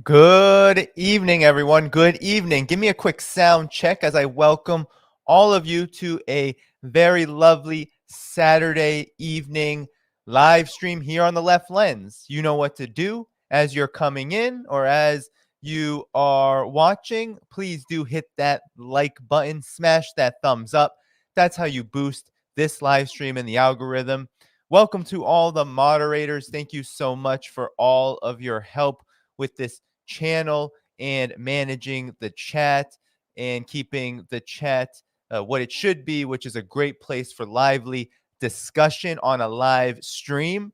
Good evening, everyone. Good evening. Give me a quick sound check as I welcome all of you to a very lovely Saturday evening live stream here on the Left Lens. You know what to do as you're coming in or as you are watching. Please do hit that like button, smash that thumbs up. That's how you boost this live stream in the algorithm. Welcome to all the moderators. Thank you so much for all of your help with this channel and managing the chat and keeping the chat what it should be, which is a great place for lively discussion on a live stream.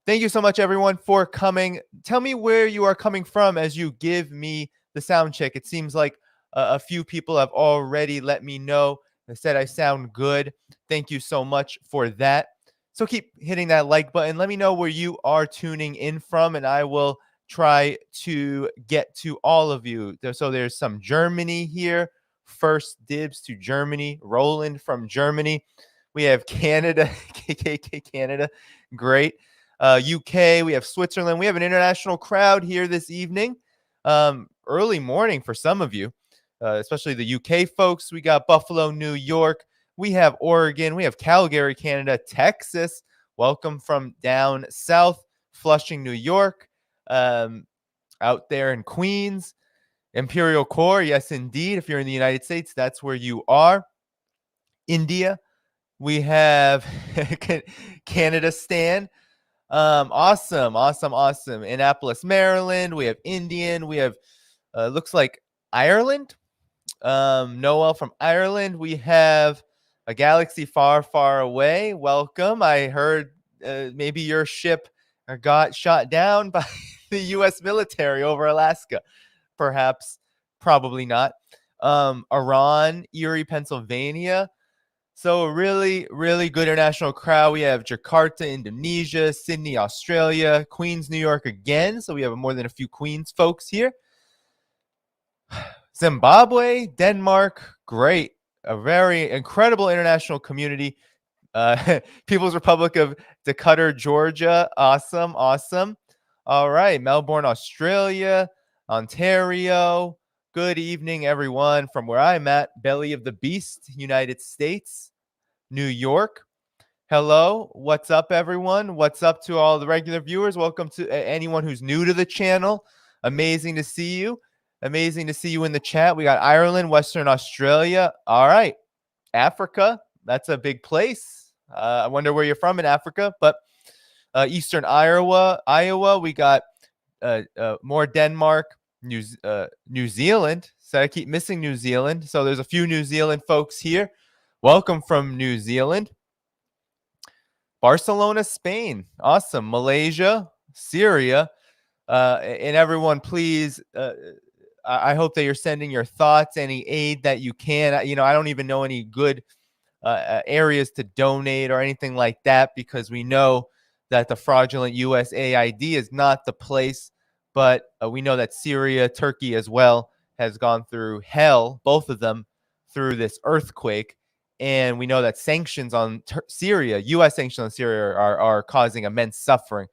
Thank you so much, everyone, for coming. Tell me where you are coming from as you give me the sound check. It seems like a few people have already let me know. They said I sound good. Thank you so much for that. So keep hitting that like button. Let me know where you are tuning in from, and I will try to get to all of you. So there's some Germany here. First dibs to Germany. Roland from Germany. We have Canada, KKK Canada. Great. UK, we have Switzerland. We have an international crowd here this evening. Early morning for some of you, especially the UK folks. We got Buffalo, New York. We have Oregon. We have Calgary, Canada, Texas. Welcome from down south, Flushing, New York. Out there in Queens, Imperial Core. Yes, indeed. If you're in the United States, that's where you are. India. We have Canada Stan. Awesome. Annapolis, Maryland. We have Indian. We have looks like Ireland. Noel from Ireland. We have a galaxy far, far away. Welcome. I heard maybe your ship got shot down by the U.S. military over Alaska. Perhaps, probably not. Iran, Erie, Pennsylvania. So a really, really good international crowd. We have Jakarta, Indonesia, Sydney, Australia, Queens, New York again. So we have more than a few Queens folks here. Zimbabwe, Denmark, great. A very incredible international community. People's Republic of Decatur, Georgia. Awesome. All right. Melbourne, Australia, Ontario. Good evening, everyone. From where I'm at, Belly of the Beast, United States, New York. Hello. What's up, everyone? What's up to all the regular viewers? Welcome to anyone who's new to the channel. Amazing to see you. Amazing to see you in the chat. We got Ireland, Western Australia. All right. Africa. That's a big place. I wonder where you're from in Africa, but Eastern Iowa. We got more Denmark, New Zealand. So I keep missing New Zealand. So there's a few New Zealand folks here. Welcome from New Zealand. Barcelona, Spain. Awesome. Malaysia, Syria. And everyone, please, I hope that you're sending your thoughts, any aid that you can. I don't even know any good areas to donate or anything like that, because we know that the fraudulent USAID is not the place. But we know that Syria, Turkey as well, has gone through hell, both of them, through this earthquake. And we know that sanctions on Syria, U.S. sanctions on Syria, are causing immense suffering.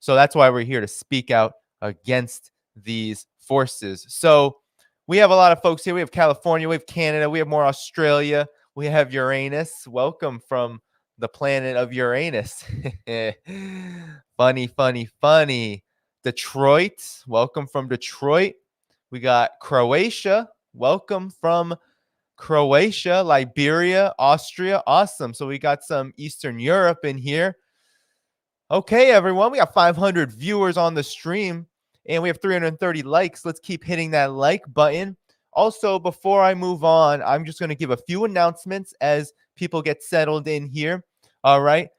So that's why we're here to speak out against these forces. So we have a lot of folks here. We have California, we have Canada, we have more Australia, we have Uranus. Welcome from the planet of Uranus. Funny. Detroit, welcome from Detroit. We got Croatia, welcome from Croatia. Liberia, Austria, awesome. So we got some Eastern Europe in here. Okay, everyone, we got 500 viewers on the stream and we have 330 likes. Let's keep hitting that like button. Also, before I move on, I'm just going to give a few announcements as people get settled in here. All right.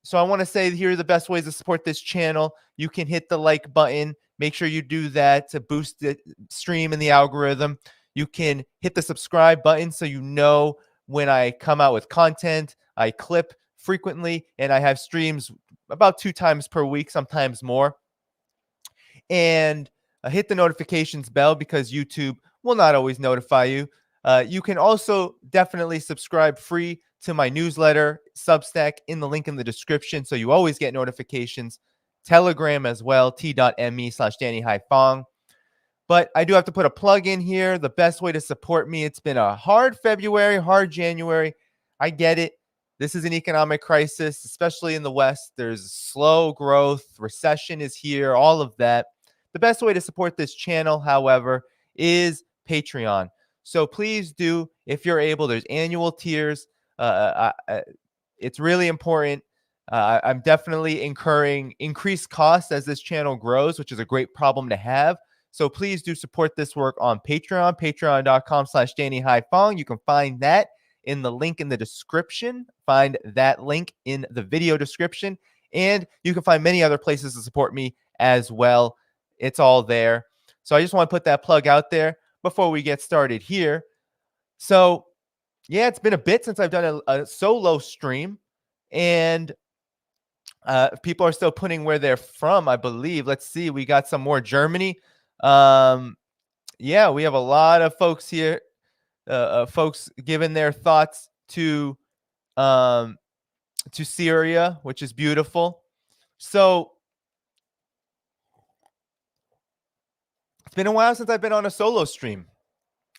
So I want to say here are the best ways to support this channel. You can hit the like button. Make sure you do that to boost the stream and the algorithm. You can hit the subscribe button so you know when I come out with content. I clip frequently, and I have streams about 2 times per week, sometimes more. And hit the notifications bell because YouTube will not always notify you. You can also definitely subscribe free to my newsletter, Substack, in the link in the description, so you always get notifications Telegram as well, t.me/Danny Haiphong. But I do have to put a plug in here. The best way to support me, it's been a hard February, hard January. I get it. This is an economic crisis, especially in the West. There's slow growth, recession is here, all of that. The best way to support this channel, however, is Patreon. So please do, if you're able, there's annual tiers. It's really important. I'm definitely incurring increased costs as this channel grows, which is a great problem to have. So please do support this work on Patreon, patreon.com/Danny Haiphong. You can find that in the link in the description. Find that link in the video description. And you can find many other places to support me as well. It's all there. So I just want to put that plug out there before we get started here. So yeah, it's been a bit since I've done a solo stream, and people are still putting where they're from, I believe. Let's see. We got some more Germany. Yeah, we have a lot of folks here, folks giving their thoughts to Syria, which is beautiful. So it's been a while since I've been on a solo stream.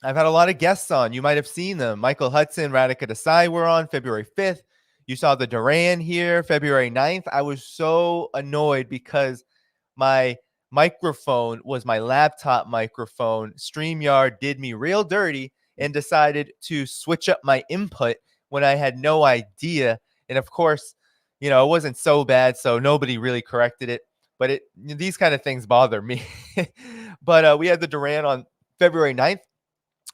I've had a lot of guests on. You might have seen them. Michael Hudson, Radhika Desai were on February 5th. You saw the Duran here, February 9th. I was so annoyed because my microphone was my laptop microphone. StreamYard did me real dirty and decided to switch up my input when I had no idea. And of course, it wasn't so bad, so nobody really corrected it. But these kind of things bother me. But we had the Duran on February 9th.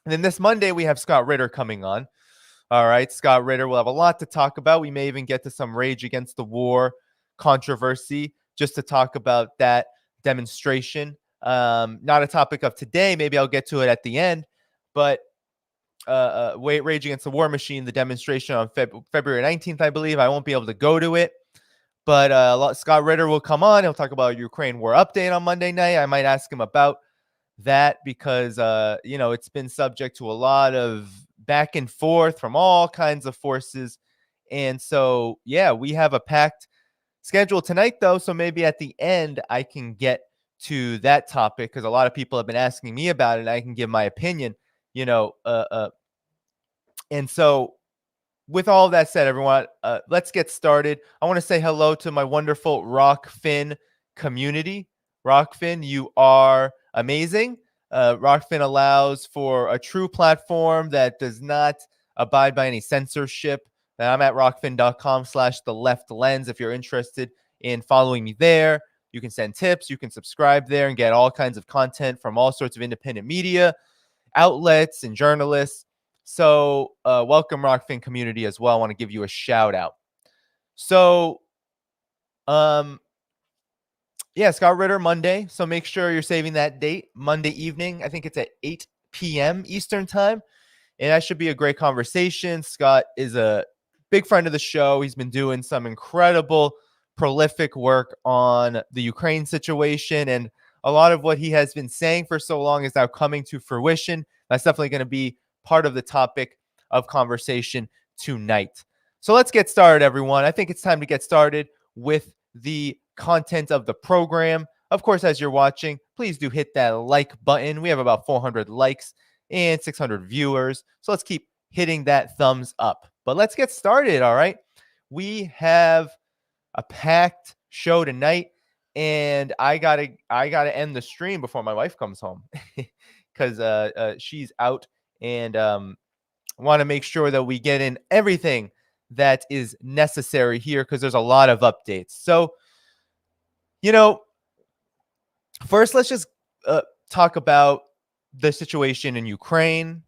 And then this Monday, we have Scott Ritter coming on. All right, Scott Ritter will have a lot to talk about. We may even get to some Rage Against the War controversy just to talk about that demonstration. Not a topic of today. Maybe I'll get to it at the end. But Rage Against the War Machine, the demonstration on February 19th, I believe. I won't be able to go to it. But Scott Ritter will come on. He'll talk about a Ukraine war update on Monday night. I might ask him about that because, it's been subject to a lot of back and forth from all kinds of forces. And so, yeah, we have a packed schedule tonight, though. So maybe at the end, I can get to that topic because a lot of people have been asking me about it. And I can give my opinion, and so with all of that said, everyone, let's get started. I want to say hello to my wonderful Rockfin community. Rockfin, you are amazing. Rockfin allows for a true platform that does not abide by any censorship. And I'm at rockfin.com/the-left-lens if you're interested in following me there. You can send tips. You can subscribe there and get all kinds of content from all sorts of independent media outlets and journalists. So welcome, Rockfin community, as well. I want to give you a shout out. So, yeah, Scott Ritter Monday. So make sure you're saving that date, Monday evening. I think it's at 8 p.m. Eastern time. And that should be a great conversation. Scott is a big friend of the show. He's been doing some incredible, prolific work on the Ukraine situation. And a lot of what he has been saying for so long is now coming to fruition. That's definitely going to be part of the topic of conversation tonight. So let's get started, everyone. I think it's time to get started with the content of the program. Of course, as you're watching, please do hit that like button. We have about 400 likes and 600 viewers. So let's keep hitting that thumbs up. But let's get started, all right? We have a packed show tonight, and I gotta end the stream before my wife comes home because she's out, and want to make sure that we get in everything that is necessary here because there's a lot of updates. So, first, let's just talk about the situation in Ukraine.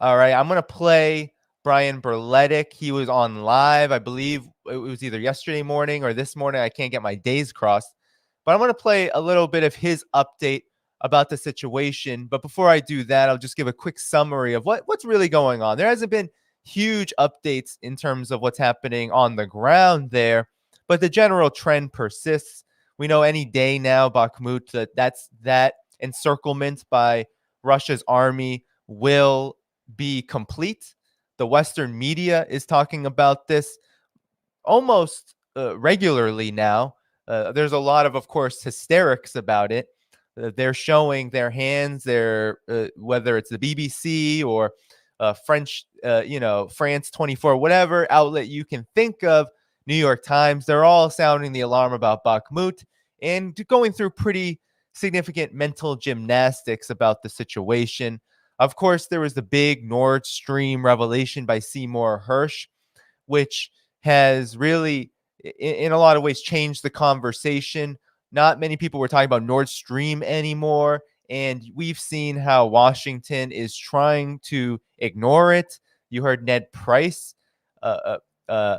All right, I'm going to play Brian Berletic. He was on live. I believe it was either yesterday morning or this morning. I can't get my days crossed. But I'm going to play a little bit of his update about the situation. But before I do that, I'll just give a quick summary of what's really going on. There hasn't been huge updates in terms of what's happening on the ground there, but the general trend persists. We know any day now, Bakhmut, that encirclement by Russia's army will be complete. The Western media is talking about this almost regularly now. There's a lot of course, hysterics about it. They're showing their hands. They're whether it's the BBC or French, France 24, whatever outlet you can think of, New York Times, they're all sounding the alarm about Bakhmut and going through pretty significant mental gymnastics about the situation. Of course, there was the big Nord Stream revelation by Seymour Hersh, which has really, in a lot of ways, changed the conversation. Not many people were talking about Nord Stream anymore. And we've seen how Washington is trying to ignore it. You heard Ned Price, uh, uh, uh,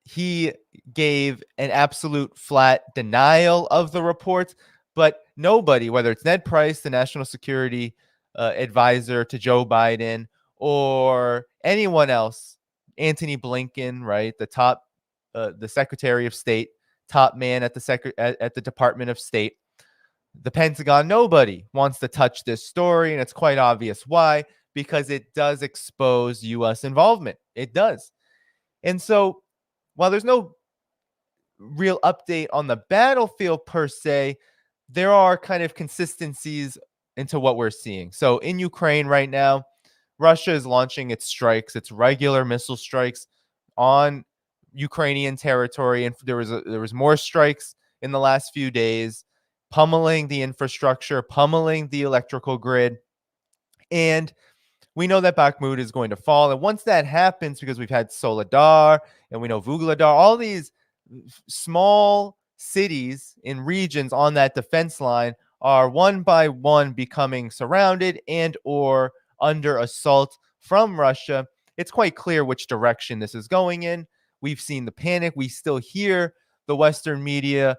he gave an absolute flat denial of the reports, but nobody, whether it's Ned Price, the national security advisor to Joe Biden, or anyone else, Antony Blinken, right, the Secretary of State, top man at at the Department of State, the Pentagon, nobody wants to touch this story, and it's quite obvious why, because it does expose U.S. involvement. It does. And so while there's no real update on the battlefield per se, there are kind of consistencies into what we're seeing. So in Ukraine right now, Russia is launching its strikes, its regular missile strikes on Ukrainian territory, and there was more strikes in the last few days, pummeling the infrastructure, pummeling the electrical grid, and we know that Bakhmut is going to fall. And once that happens, because we've had Soledar and we know Vuhledar, all these small cities in regions on that defense line are one by one becoming surrounded and or under assault from Russia. It's quite clear which direction this is going in. We've seen the panic. We still hear the Western media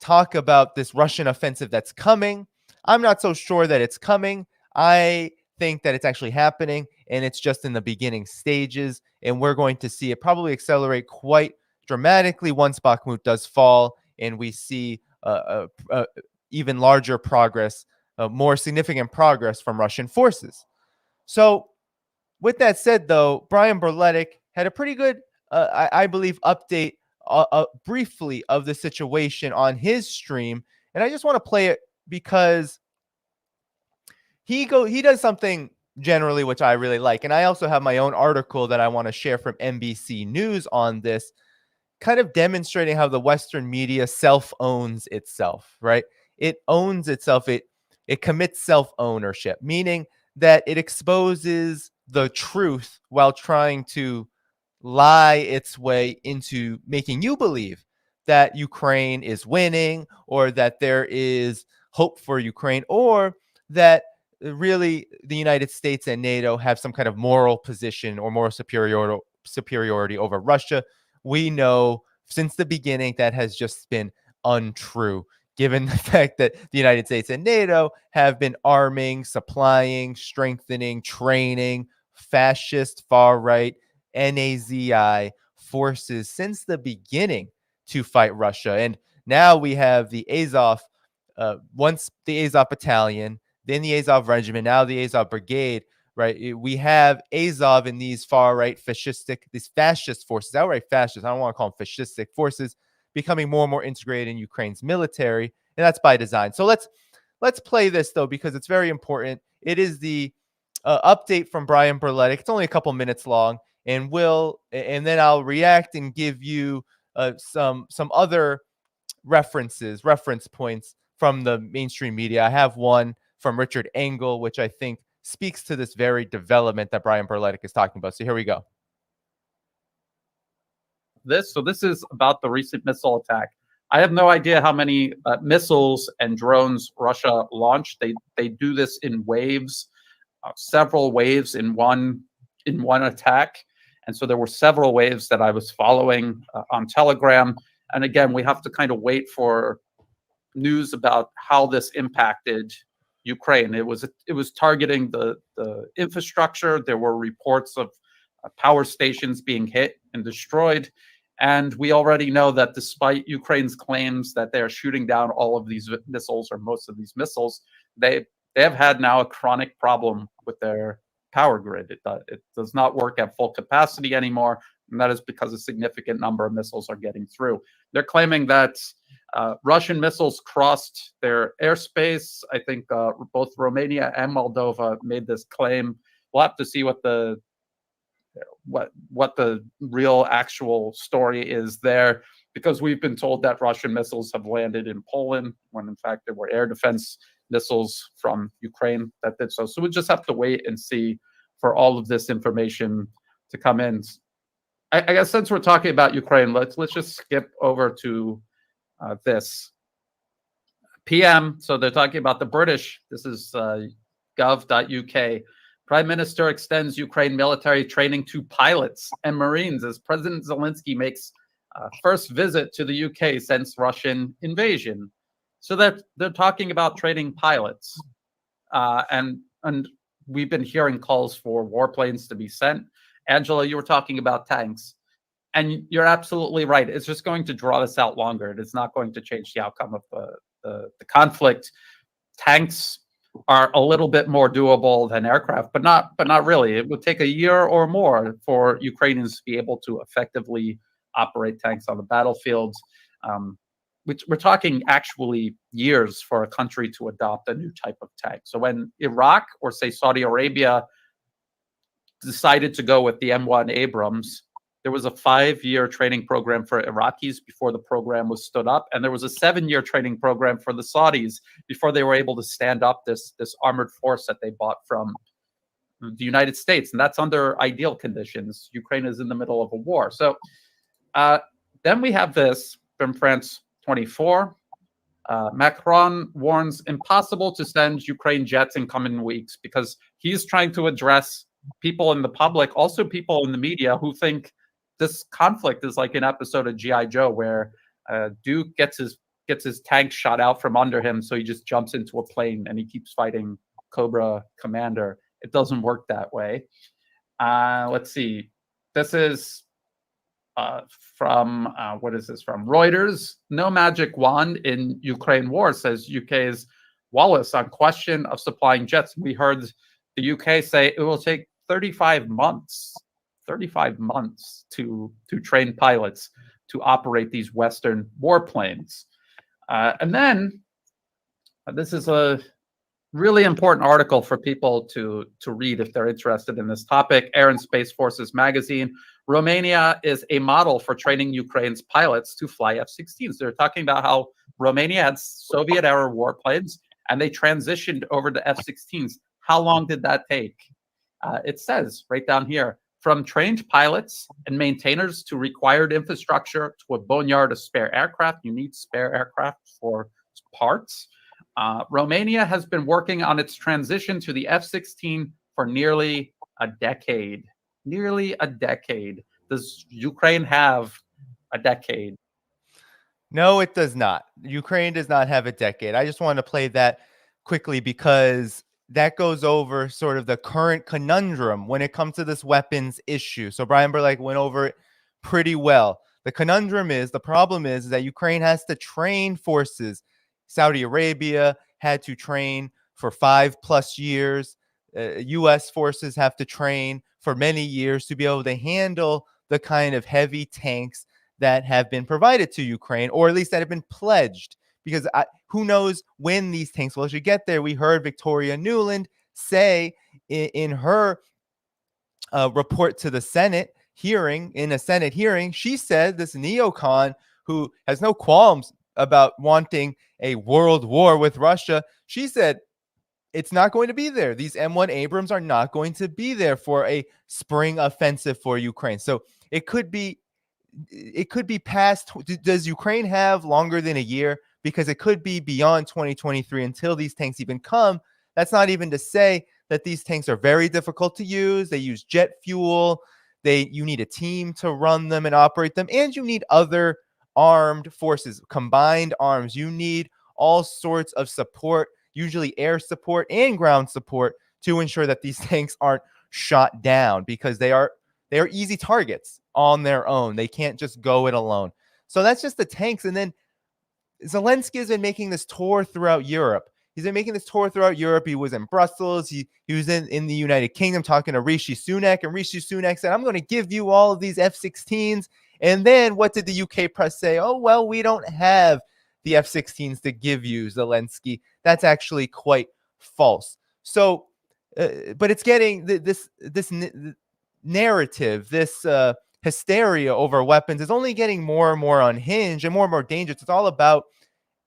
talk about this Russian offensive that's coming. I'm not so sure that it's coming. I think that it's actually happening, and it's just in the beginning stages, and we're going to see it probably accelerate quite dramatically once Bakhmut does fall, and we see even larger progress, more significant progress from Russian forces. So with that said, though, Brian Berletic had a pretty good, I believe, update briefly of the situation on his stream, and I just want to play it because he does something generally which I really like, and I also have my own article that I want to share from NBC News on this, kind of demonstrating how the Western media self-owns itself, right? It owns itself. It commits self-ownership, meaning that it exposes the truth while trying to lie its way into making you believe that Ukraine is winning, or that there is hope for Ukraine, or that really the United States and NATO have some kind of moral position or moral superiority over Russia. We know since the beginning that has just been untrue, given the fact that the United States and NATO have been arming, supplying, strengthening, training fascist far right NAZI forces since the beginning to fight Russia. And now we have the Azov, once the Azov battalion, then the Azov regiment, now the Azov brigade, right? We have Azov in these far right these fascist forces, outright fascist, I don't want to call them fascistic forces, becoming more and more integrated in Ukraine's military. And that's by design. So let's play this, though, because it's very important. It is the update from Brian Berletic. It's only a couple minutes long, and then I'll react and give you some other reference points from the mainstream media. I have one from Richard Engel, which I think speaks to this very development that Brian Berletic is talking about. So here we go. This is about the recent missile attack. I have no idea how many missiles and drones Russia launched. They do this in waves, several waves in one attack. And so there were several waves that I was following on Telegram. And again, we have to kind of wait for news about how this impacted Ukraine. It was targeting the infrastructure. There were reports of power stations being hit and destroyed. And we already know that despite Ukraine's claims that they're shooting down all of these missiles, or most of these missiles, they have had now a chronic problem with their power grid. It does not work at full capacity anymore. and that is because a significant number of missiles are getting through. They're claiming that Russian missiles crossed their airspace. I think both Romania and Moldova made this claim. We'll have to see what the real actual story is there, because we've been told that Russian missiles have landed in Poland when in fact there were air defense missiles from Ukraine that did so. So we just have to wait and see for all of this information to come in. I guess since we're talking about Ukraine, let's just skip over to this PM. So they're talking about the British. This is gov.uk. Prime Minister extends Ukraine military training to pilots and Marines as President Zelensky makes first visit to the UK since Russian invasion. So they're talking about training pilots, and we've been hearing calls for warplanes to be sent. Angela, you were talking about tanks, and you're absolutely right. It's just going to draw this out longer. It is not going to change the outcome of the conflict. Tanks are a little bit more doable than aircraft, but not really. It would take a year or more for Ukrainians to be able to effectively operate tanks on the battlefield. Which we're talking actually years for a country to adopt a new type of tank. So when Iraq or say Saudi Arabia decided to go with the M1 Abrams, there was a 5-year training program for Iraqis before the program was stood up, and there was a 7-year training program for the Saudis before they were able to stand up this armored force that they bought from the United States, and that's under ideal conditions. Ukraine is in the middle of a war. So then we have this from France 24. Macron warns impossible to send Ukraine jets in coming weeks because he's trying to address people in the public, also people in the media who think this conflict is like an episode of G.I. Joe where Duke gets his tank shot out from under him, so he just jumps into a plane and he keeps fighting Cobra Commander. It doesn't work that way. Let's see. This is from what is this from? Reuters. No magic wand in Ukraine war, says UK's Wallace on question of supplying jets. We heard the UK say it will take 35 months to train pilots to operate these Western warplanes. And then this is a really important article for people to read if they're interested in this topic. Air and Space Forces magazine. Romania is a model for training Ukraine's pilots to fly F-16s. They're talking about how Romania had Soviet-era warplanes and they transitioned over to F-16s. How long did that take? It says right down here, from trained pilots and maintainers to required infrastructure to a boneyard of spare aircraft. You need spare aircraft for parts. Romania has been working on its transition to the F-16 for nearly a decade. Nearly a decade. Does Ukraine have a decade? No, it does not. Ukraine does not have a decade. I just want to play that quickly because that goes over sort of the current conundrum when it comes to this weapons issue. So Brian Berletic went over it pretty well. The conundrum is, the problem is that Ukraine has to train forces. Saudi Arabia had to train for 5+ years. U.S. forces have to train for many years to be able to handle the kind of heavy tanks that have been provided to Ukraine, or at least that have been pledged. Because who knows when these tanks will actually get there. We heard Victoria Nuland say in her report to the Senate hearing, she said, this neocon who has no qualms about wanting a world war with Russia, she said it's not going to be there. These M1 Abrams are not going to be there for a spring offensive for Ukraine. So it could be past. Does Ukraine have longer than a year? Because it could be beyond 2023 until these tanks even come. That's not even to say that these tanks are very difficult to use. They use jet fuel. You need a team to run them and operate them, and you need other armed forces, combined arms. You need all sorts of support, usually air support and ground support, to ensure that these tanks aren't shot down, because they are easy targets on their own. They can't just go it alone. So that's just the tanks. And then Zelensky has been making this tour throughout Europe. He's been making this tour throughout Europe. He was in Brussels. He was in the United Kingdom talking to Rishi Sunak, and Rishi Sunak said, I'm going to give you all of these F-16s. And then what did the UK press say? Oh, well, we don't have the F-16s to give you, Zelensky. That's actually quite false. So, but it's getting this narrative, this hysteria over weapons is only getting more and more unhinged and more dangerous. It's all about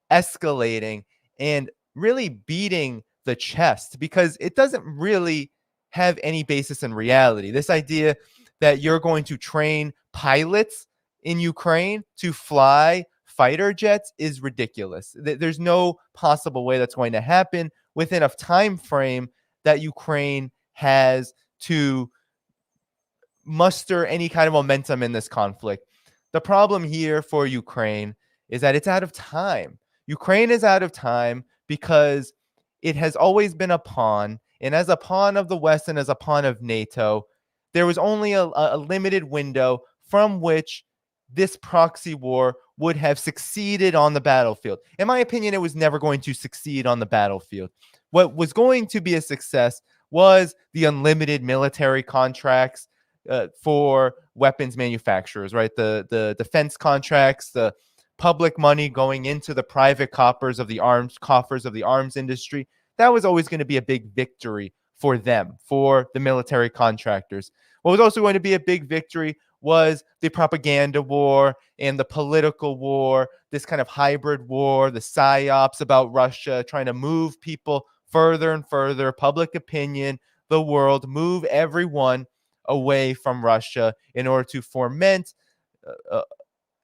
escalating and really beating the chest, because it doesn't really have any basis in reality. This idea that you're going to train pilots in Ukraine to fly fighter jets is ridiculous. There's no possible way that's going to happen within enough time frame that Ukraine has to muster any kind of momentum in this conflict. The problem here for Ukraine is that it's out of time. Ukraine is out of time because it has always been a pawn, and as a pawn of the West and as a pawn of NATO, there was only a limited window from which this proxy war would have succeeded on the battlefield. In my opinion, it was never going to succeed on the battlefield. What was going to be a success was the unlimited military contracts for weapons manufacturers, right? The defense contracts, the public money going into the private coffers of the arms industry. That was always going to be a big victory for them, for the military contractors. What was also going to be a big victory was the propaganda war and the political war, this kind of hybrid war, the psyops about Russia, trying to move people further and further, public opinion, the world, move everyone away from Russia in order to foment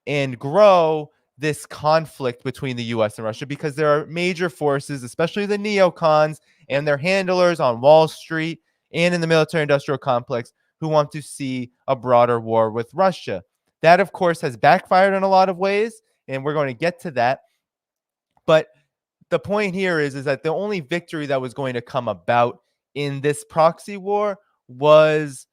and grow this conflict between the US and Russia, because there are major forces, especially the neocons and their handlers on Wall Street and in the military industrial complex, who want to see a broader war with Russia. That, of course, has backfired in a lot of ways, and we're going to get to that. But the point here is that the only victory that was going to come about in this proxy war was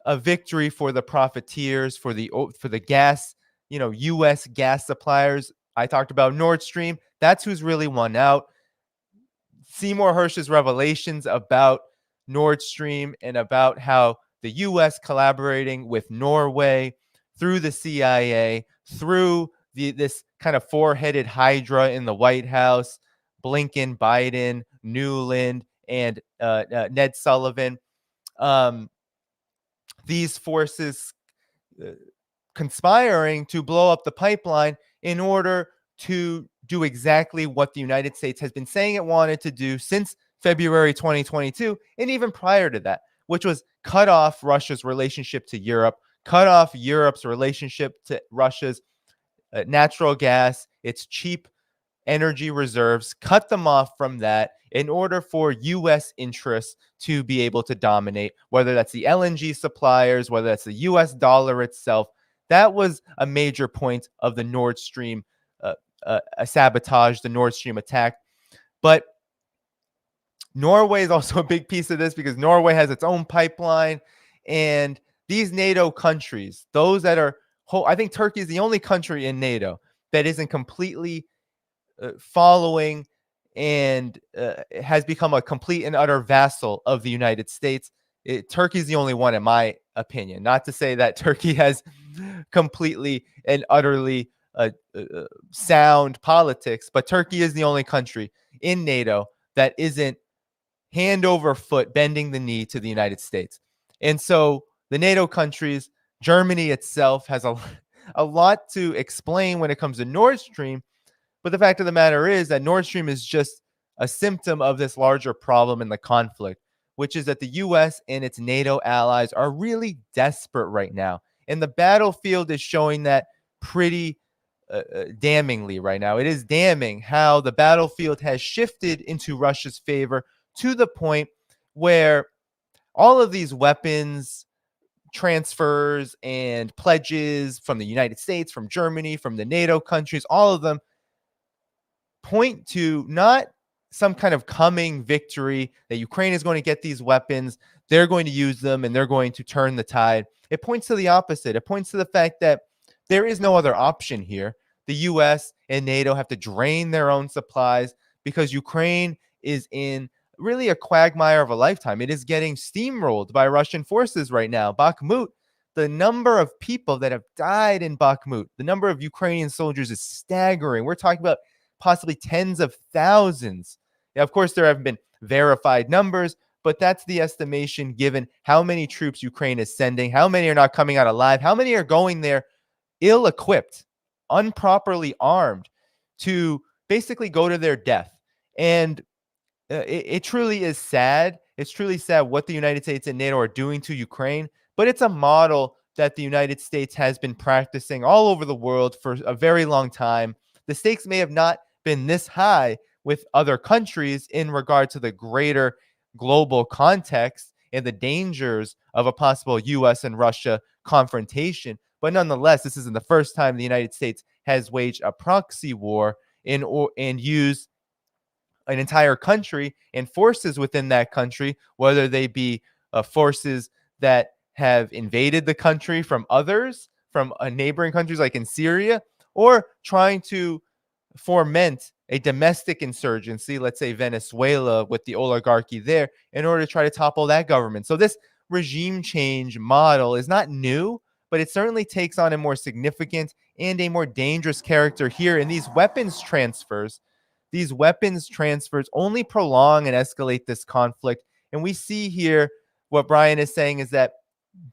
a victory for the profiteers, for the gas, U.S. gas suppliers. I talked about Nord Stream. That's who's really won out. Seymour Hersh's revelations about Nord Stream and about how the U.S. collaborating with Norway through the CIA, through this kind of four-headed hydra in the White House, Blinken, Biden, Newland, and Ned Sullivan. These forces conspiring to blow up the pipeline in order to do exactly what the United States has been saying it wanted to do since February 2022, and even prior to that, which was cut off Russia's relationship to Europe, cut off Europe's relationship to Russia's natural gas, its cheap energy reserves, cut them off from that in order for U.S. interests to be able to dominate, whether that's the LNG suppliers, whether that's the U.S. dollar itself. That was a major point of the Nord Stream sabotage, the Nord Stream attack. But Norway is also a big piece of this, because Norway has its own pipeline, and these NATO countries, those that are, I think Turkey is the only country in NATO that isn't completely following and has become a complete and utter vassal of the United States. Turkey is the only one, in my opinion. Not to say that Turkey has completely and utterly sound politics, but Turkey is the only country in NATO that isn't hand over foot bending the knee to the United States. And so the NATO countries, Germany itself has a lot to explain when it comes to Nord Stream. But the fact of the matter is that Nord Stream is just a symptom of this larger problem in the conflict, which is that the U.S. and its NATO allies are really desperate right now. And the battlefield is showing that pretty damningly right now. It is damning how the battlefield has shifted into Russia's favor, to the point where all of these weapons transfers and pledges from the United States, from Germany, from the NATO countries, all of them point to not some kind of coming victory that Ukraine is going to get these weapons, they're going to use them, and they're going to turn the tide. It points to the opposite. It points to the fact that there is no other option here. The U.S. and NATO have to drain their own supplies because Ukraine is in really a quagmire of a lifetime. It is getting steamrolled by Russian forces right now. Bakhmut, the number of people that have died in Bakhmut, the number of Ukrainian soldiers is staggering. We're talking about possibly tens of thousands. Now, of course, there haven't been verified numbers, but that's the estimation given how many troops Ukraine is sending, how many are not coming out alive, how many are going there ill-equipped, improperly armed to basically go to their death. And it truly is sad. It's truly sad what the United States and NATO are doing to Ukraine, but it's a model that the United States has been practicing all over the world for a very long time. The stakes may have not been this high with other countries in regard to the greater global context and the dangers of a possible US and Russia confrontation. But nonetheless, this isn't the first time the United States has waged a proxy war and used an entire country and forces within that country, whether they be forces that have invaded the country from others, from neighboring countries like in Syria, or trying to foment a domestic insurgency, let's say Venezuela with the oligarchy there, in order to try to topple that government. So this regime change model is not new, but it certainly takes on a more significant and a more dangerous character here. And these weapons transfers only prolong and escalate this conflict. And we see here what Brian is saying is that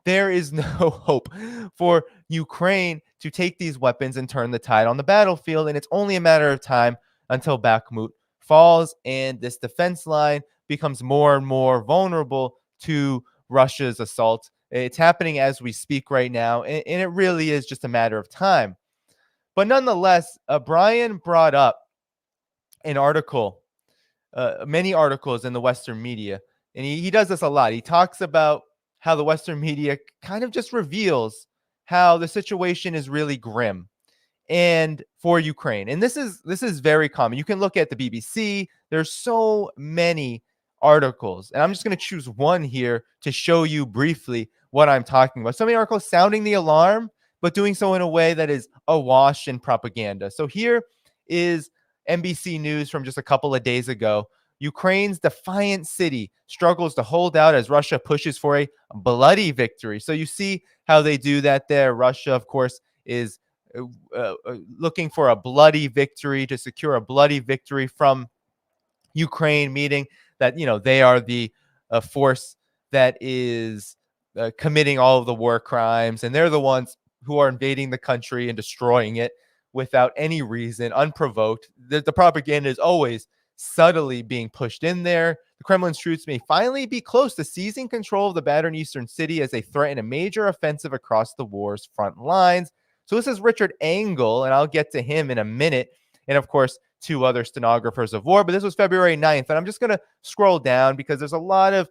there is no hope for Ukraine to take these weapons and turn the tide on the battlefield. And it's only a matter of time until Bakhmut falls and this defense line becomes more and more vulnerable to Russia's assault. It's happening as we speak right now, and it really is just a matter of time. But nonetheless, Brian brought up an article, many articles in the Western media, and he does this a lot. He talks about how the Western media kind of just reveals how the situation is really grim and for Ukraine. And this is very common. You can look at the BBC. There's so many articles, and I'm just going to choose one here to show you briefly what I'm talking about. So many articles sounding the alarm, but doing so in a way that is awash in propaganda. So here is NBC News from just a couple of days ago. Ukraine's defiant city struggles to hold out as Russia pushes for a bloody victory. So you see how they do that there. Russia, of course, is looking for a bloody victory, to secure a bloody victory from Ukraine, meaning that, they are the force that is committing all of the war crimes, and they're the ones who are invading the country and destroying it without any reason, unprovoked. The propaganda is always subtly being pushed in there. The Kremlin's troops may finally be close to seizing control of the battered eastern city as they threaten a major offensive across the war's front lines. So this is Richard Engel, and I'll get to him in a minute. And of course, two other stenographers of war. But this was February 9th. And I'm just going to scroll down because there's a lot of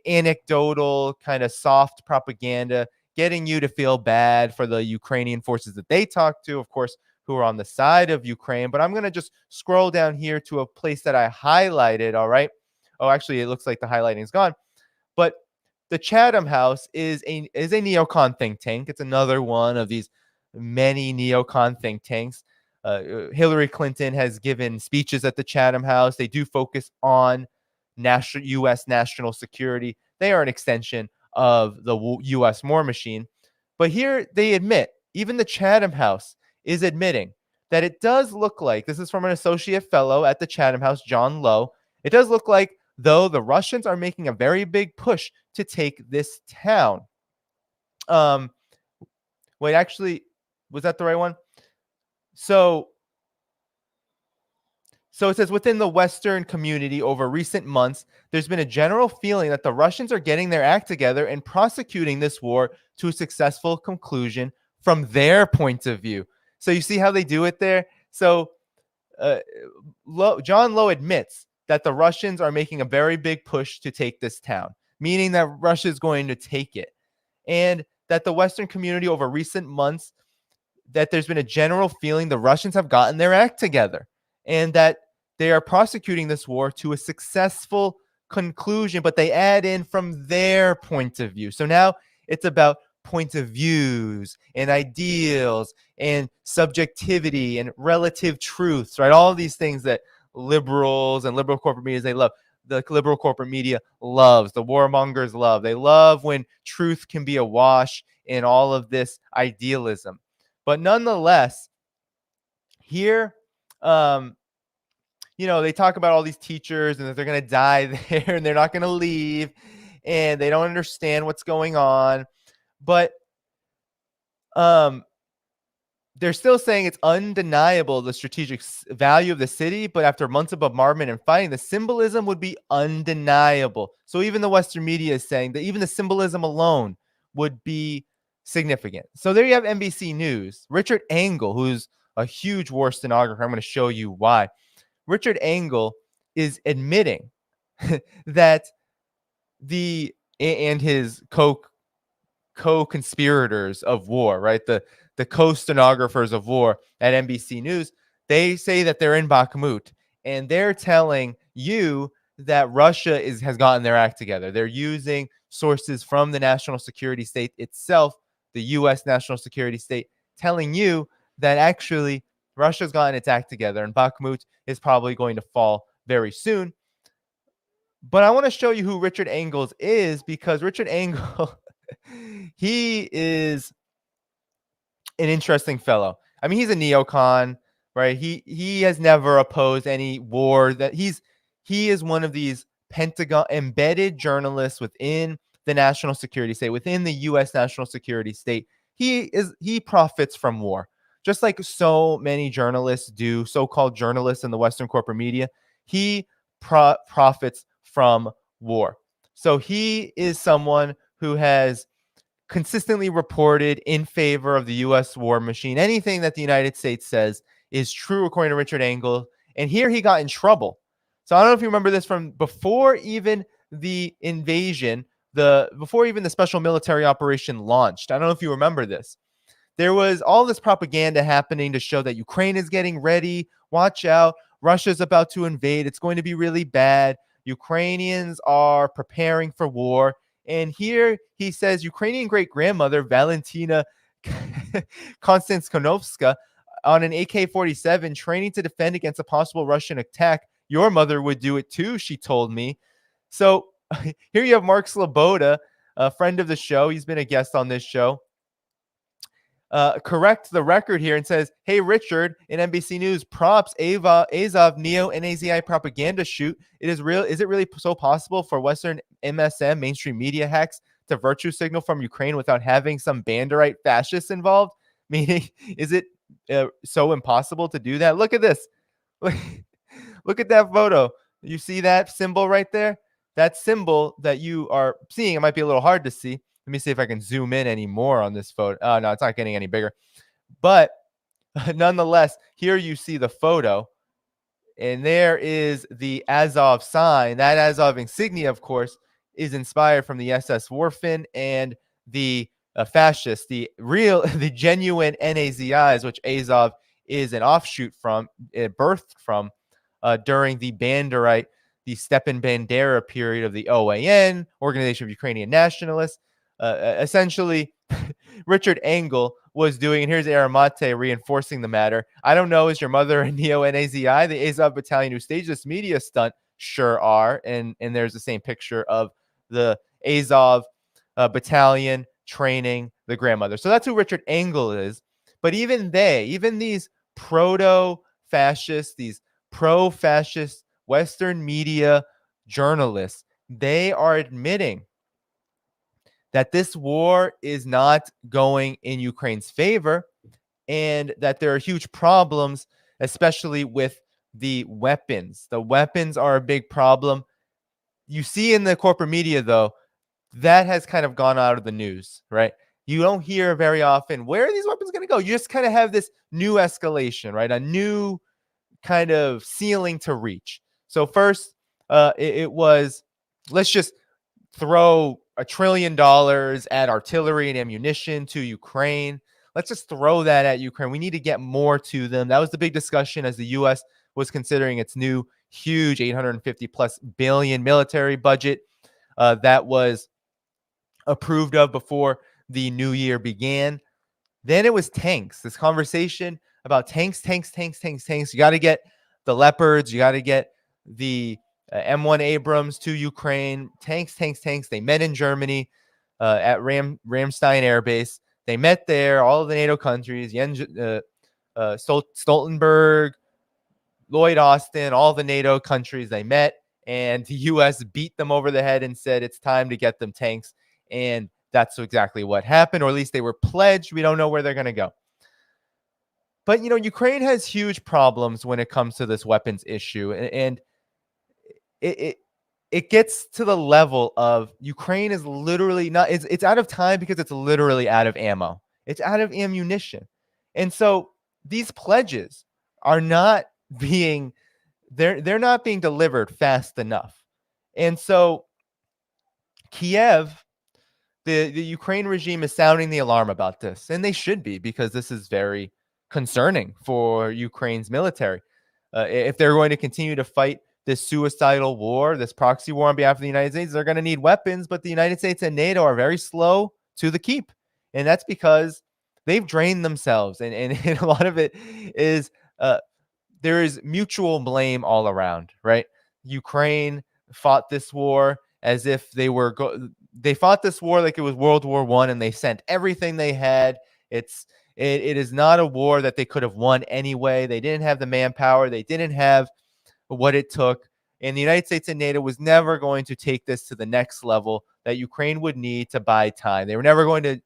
anecdotal, kind of soft propaganda getting you to feel bad for the Ukrainian forces that they talk to, of course, who are on the side of Ukraine. But I'm going to just scroll down here to a place that I highlighted, all right? Oh, actually, it looks like the highlighting is gone. But the Chatham House is a neocon think tank. It's another one of these many neocon think tanks. Hillary Clinton has given speeches at the Chatham House. They do focus on U.S. national security. They are an extension of the U.S. war machine. But here they admit, even the Chatham House is admitting that it does look like, this is from an associate fellow at the Chatham House, John Lowe, it does look like, though, the Russians are making a very big push to take this town. Wait, actually, was that the right one? So it says, within the Western community over recent months, there's been a general feeling that the Russians are getting their act together and prosecuting this war to a successful conclusion from their point of view. So you see how they do it there? So John Lowe admits that the Russians are making a very big push to take this town, meaning that Russia is going to take it. And that the Western community over recent months, that there's been a general feeling the Russians have gotten their act together and that they are prosecuting this war to a successful conclusion, but they add in from their point of view. So now it's about point of views and ideals and subjectivity and relative truths, right? All of these things that liberals and liberal corporate media they love. The liberal corporate media loves, the warmongers love. They love when truth can be awash in all of this idealism. But nonetheless, here, they talk about all these teachers and that they're going to die there and they're not going to leave and they don't understand what's going on. But they're still saying it's undeniable the strategic value of the city, but after months of bombardment and fighting, the symbolism would be undeniable. So even the Western media is saying that even the symbolism alone would be significant. So there you have NBC News. Richard Engel, who's a huge war stenographer. I'm going to show you why. Richard Engel is admitting that and his co-conspirators of war, right? The co-stenographers of war at NBC News, they say that they're in Bakhmut and they're telling you that Russia has gotten their act together. They're using sources from the national security state itself, the U.S. national security state, telling you that actually Russia's gotten its act together and Bakhmut is probably going to fall very soon. But I want to show you who Richard Engel is, because Richard Engel, he is an interesting fellow. I mean, he's a neocon, right? He has never opposed any war. He is one of these Pentagon embedded journalists within the national security state, within the U.S. national security state. He profits from war, just like so many journalists do, so-called journalists in the Western corporate media. He profits from war. So he is someone who has consistently reported in favor of the U.S. war machine. Anything that the United States says is true according to Richard Engel. And here he got in trouble. So I don't know if you remember this from before even the invasion, before even the special military operation launched. I don't know if you remember this. There was all this propaganda happening to show that Ukraine is getting ready. Watch out. Russia's about to invade. It's going to be really bad. Ukrainians are preparing for war. And here he says Ukrainian great-grandmother Valentina Konstantinovska on an AK-47 training to defend against a possible Russian attack. Your mother would do it too, she told me. So here you have Mark Sloboda, a friend of the show. He's been a guest on this show. Correct the record here and says, hey, Richard, in NBC News, props Azov neo-Nazi propaganda shoot. Is it really so possible for Western MSM, mainstream media hacks, to virtue signal from Ukraine without having some Banderite fascists involved? Meaning, is it so impossible to do that? Look at this. Look at that photo. You see that symbol right there? That symbol that you are seeing, it might be a little hard to see. Let me see if I can zoom in any more on this photo. Oh, no, it's not getting any bigger. But nonetheless, here you see the photo. And there is the Azov sign. That Azov insignia, of course, is inspired from the SS Warfin and the fascists, the genuine NAZIs, which Azov is an offshoot from, birthed from during the Banderite, the Stepan Bandera period of the OAN, Organization of Ukrainian Nationalists. Essentially, Richard Engel was doing, and here's Aramate reinforcing the matter. I don't know, is your mother a neo-Nazi? The Azov battalion who staged this media stunt sure are. And there's the same picture of the Azov battalion training the grandmother. So that's who Richard Engel is. But even these proto-fascists, these pro-fascist Western media journalists, they are admitting that this war is not going in Ukraine's favor and that there are huge problems, especially with the weapons. The weapons are a big problem. You see in the corporate media, though, that has kind of gone out of the news, right? You don't hear very often, where are these weapons going to go? You just kind of have this new escalation, right? A new kind of ceiling to reach. So first, it was, let's just throw $1 trillion at artillery and ammunition to Ukraine. Let's just throw that at Ukraine. We need to get more to them. That was the big discussion as the U.S. was considering its new huge 850 plus billion military budget that was approved of before the new year began. Then it was tanks. This conversation about tanks. You got to get the Leopards. You got to get the M1 Abrams to Ukraine. Tanks. They met in Germany at Ramstein Air Base. They met there, all of the NATO countries, Stoltenberg, Lloyd Austin, all the NATO countries. They met, and the U.S. beat them over the head and said it's time to get them tanks. And that's exactly what happened, or at least they were pledged. We don't know where they're going to go. But, Ukraine has huge problems when it comes to this weapons issue. And it gets to the level of Ukraine is literally not, it's out of time because it's literally out of ammo. It's out of ammunition. And so these pledges are not being, they're not being delivered fast enough. And so Kiev, the Ukraine regime is sounding the alarm about this, and they should be, because this is very concerning for Ukraine's military. If they're going to continue to fight this suicidal war, this proxy war on behalf of the United States, they're going to need weapons, but the United States and NATO are very slow to the keep. And that's because they've drained themselves. And a lot of it is there is mutual blame all around, right? Ukraine fought this war as if they were they fought this war like it was World War I, and they sent everything they had. It is not a war that they could have won anyway. They didn't have the manpower. They didn't have what it took. And the United States and NATO was never going to take this to the next level that Ukraine would need to buy time. They were never going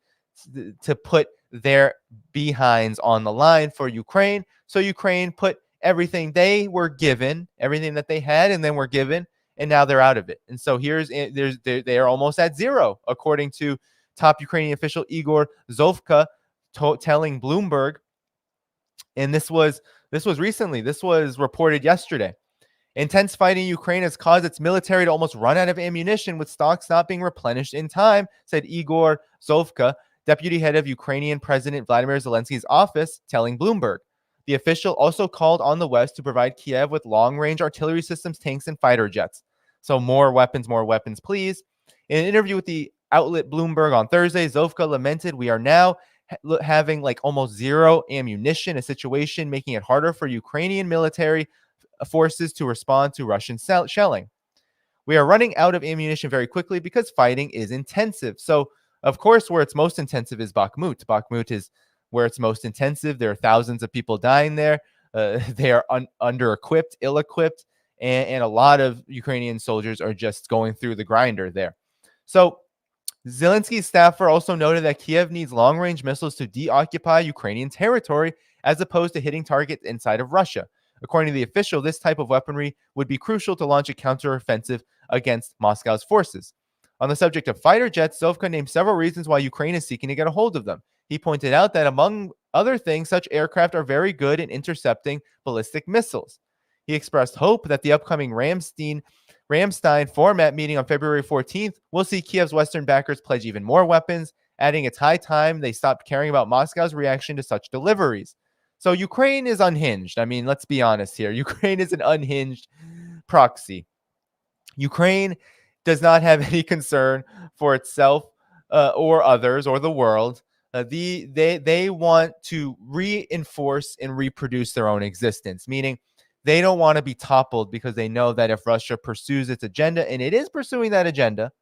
to put their behinds on the line for Ukraine. So Ukraine put everything they were given, everything that they had, and then were given, and now they're out of it. And so they are almost at zero, according to top Ukrainian official Igor Zovka telling Bloomberg. And this was recently. This was reported yesterday. Intense fighting in Ukraine has caused its military to almost run out of ammunition, with stocks not being replenished in time, said Igor Zovka, deputy head of Ukrainian President Vladimir Zelensky's office, telling Bloomberg. The official also called on the West to provide Kiev with long-range artillery systems, tanks, and fighter jets. So more weapons, please. In an interview with the outlet Bloomberg on Thursday, Zovka lamented, "We are now having like almost zero ammunition, a situation making it harder for Ukrainian military forces to respond to Russian shelling. We are running out of ammunition very quickly because fighting is intensive." So, of course, where it's most intensive is Bakhmut. Bakhmut is where it's most intensive. There are thousands of people dying there. They are under-equipped, ill-equipped, and a lot of Ukrainian soldiers are just going through the grinder there. So Zelensky's staffer also noted that Kiev needs long-range missiles to deoccupy Ukrainian territory as opposed to hitting targets inside of Russia. According to the official, this type of weaponry would be crucial to launch a counteroffensive against Moscow's forces. On the subject of fighter jets, Zovka named several reasons why Ukraine is seeking to get a hold of them. He pointed out that, among other things, such aircraft are very good in intercepting ballistic missiles. He expressed hope that the upcoming Ramstein format meeting on February 14th will see Kiev's Western backers pledge even more weapons, adding it's high time they stopped caring about Moscow's reaction to such deliveries. So Ukraine is unhinged. I mean, let's be honest here. Ukraine is an unhinged proxy. Ukraine does not have any concern for itself or others or the world. They want to reinforce and reproduce their own existence, meaning they don't want to be toppled because they know that if Russia pursues its agenda, and it is pursuing that agenda,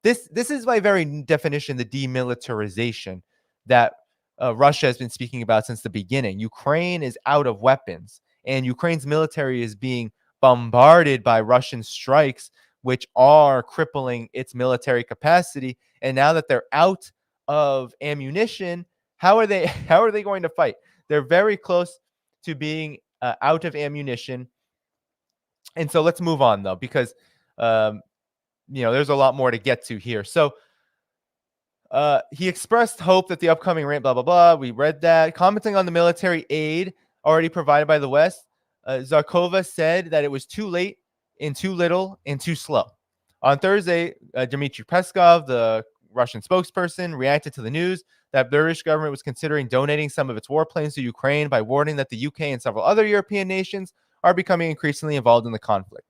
this is by very definition the demilitarization that Russia has been speaking about since the beginning. Ukraine is out of weapons, and Ukraine's military is being bombarded by Russian strikes, which are crippling its military capacity. And now that they're out of ammunition, how are they going to fight? They're very close to being out of ammunition. And so let's move on, though, because there's a lot more to get to here. So he expressed hope that the upcoming blah, blah, blah. We read that. Commenting on the military aid already provided by the West, Zarkova said that it was too late and too little and too slow. On Thursday, Dmitry Peskov, the Russian spokesperson, reacted to the news that the British government was considering donating some of its warplanes to Ukraine by warning that the UK and several other European nations are becoming increasingly involved in the conflict.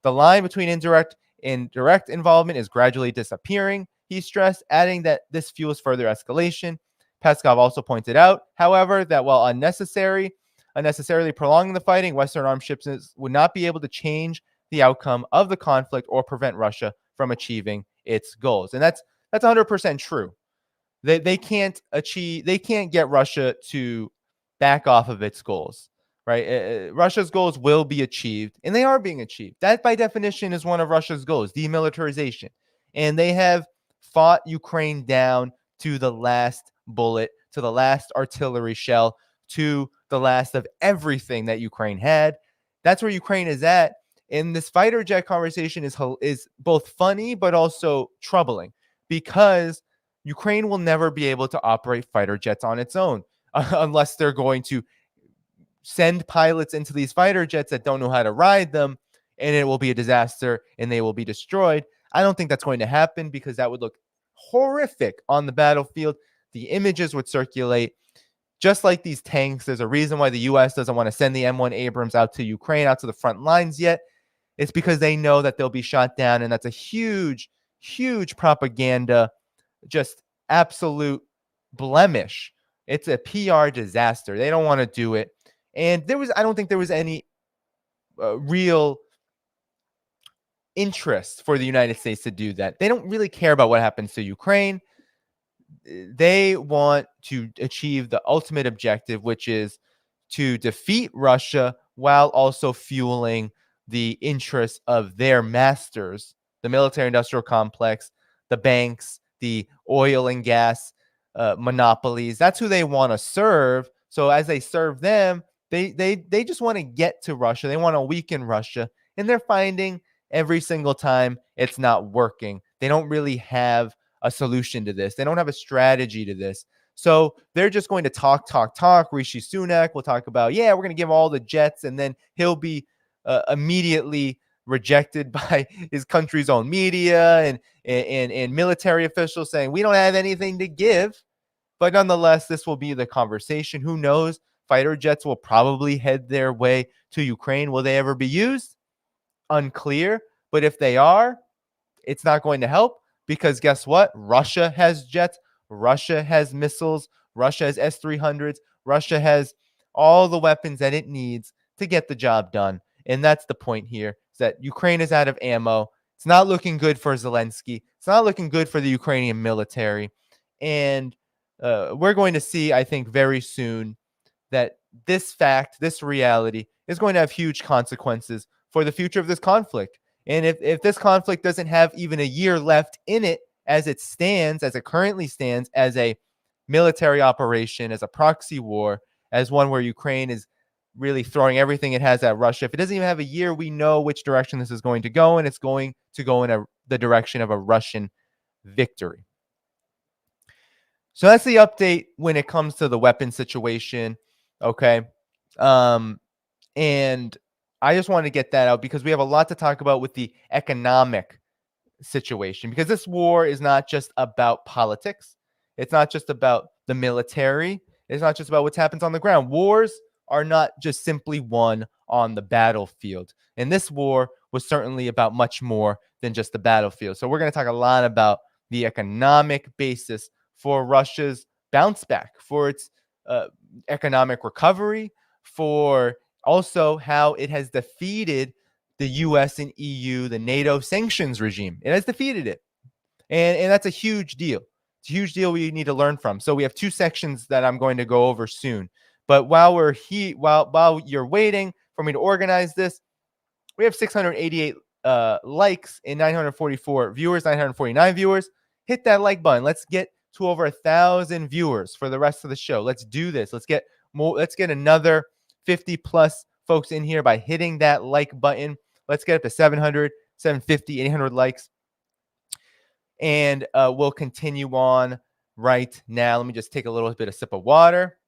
The line between indirect and direct involvement is gradually disappearing, he stressed, adding that this fuels further escalation. Peskov also pointed out, however, that while unnecessary, unnecessarily prolonging the fighting, Western arms shipments would not be able to change the outcome of the conflict or prevent Russia from achieving its goals. And that's 100% true. They can't get Russia to back off of its goals, right? Russia's goals will be achieved, and they are being achieved. That, by definition, is one of Russia's goals: demilitarization. And they have fought Ukraine down to the last bullet, to the last artillery shell, to the last of everything that Ukraine had. That's where Ukraine is at. And this fighter jet conversation is both funny but also troubling, because Ukraine will never be able to operate fighter jets on its own unless they're going to send pilots into these fighter jets that don't know how to ride them, and it will be a disaster and they will be destroyed. I don't think that's going to happen, because that would look horrific on the battlefield. The images would circulate. Just like these tanks, there's a reason why the U.S. doesn't want to send the M1 Abrams out to Ukraine, out to the front lines yet. It's because they know that they'll be shot down, and that's a huge, huge propaganda, just absolute blemish. It's a PR disaster. They don't want to do it. And I don't think there was any real interest for the United States to do that. They don't really care about what happens to Ukraine. They want to achieve the ultimate objective, which is to defeat Russia while also fueling the interests of their masters, the military-industrial complex, the banks, the oil and gas monopolies. That's who they want to serve. So as they serve them, they just want to get to Russia. They want to weaken Russia, and they're finding every single time it's not working. They don't really have a solution to this. They don't have a strategy to this. So they're just going to talk. Rishi Sunak will talk about, we're going to give all the jets, and then he'll be immediately rejected by his country's own media and military officials saying, we don't have anything to give. But nonetheless, this will be the conversation. Who knows? Fighter jets will probably head their way to Ukraine. Will they ever be used? Unclear. But if they are, it's not going to help, because guess what? Russia has jets. Russia has missiles. Russia has S-300s. Russia has all the weapons that it needs to get the job done. And that's the point here, is that Ukraine is out of ammo. It's not looking good for Zelensky. It's not looking good for the Ukrainian military. And we're going to see, I think, very soon that this fact, this reality, is going to have huge consequences for the future of this conflict. And if this conflict doesn't have even a year left in it, as it stands, as it currently stands, as a military operation, as a proxy war, as one where Ukraine is really throwing everything it has at Russia, if it doesn't even have a year, we know which direction this is going to go, and it's going to go in the direction of a Russian victory. So that's the update when it comes to the weapon situation. Okay. And I just wanted to get that out, because we have a lot to talk about with the economic situation, because this war is not just about politics. It's not just about the military. It's not just about what happens on the ground. Wars are not just simply won on the battlefield. And this war was certainly about much more than just the battlefield. So we're going to talk a lot about the economic basis for Russia's bounce back, for its economic recovery, for also how it has defeated the US and EU, the NATO sanctions regime. It has defeated it. And that's a huge deal. It's a huge deal we need to learn from. So we have two sections that I'm going to go over soon. But while you're waiting for me to organize this, we have 688 likes and 944 viewers, 949 viewers. Hit that like button. Let's get to over 1,000 viewers for the rest of the show. Let's do this. Let's get another 50 plus folks in here by hitting that like button. Let's get up to 700, 750, 800 likes. And we'll continue on right now. Let me just take a little bit of sip of water.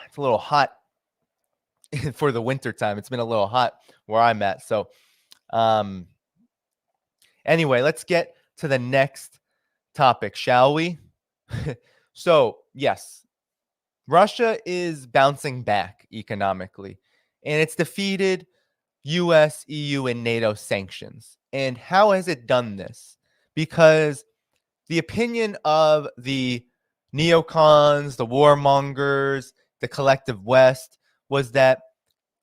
It's a little hot for the winter time. It's been a little hot where I'm at. So anyway, let's get to the next topic, shall we? So, yes, Russia is bouncing back economically, and it's defeated US, EU, and NATO sanctions. And how has it done this? Because the opinion of the neocons, the warmongers, the collective West, was that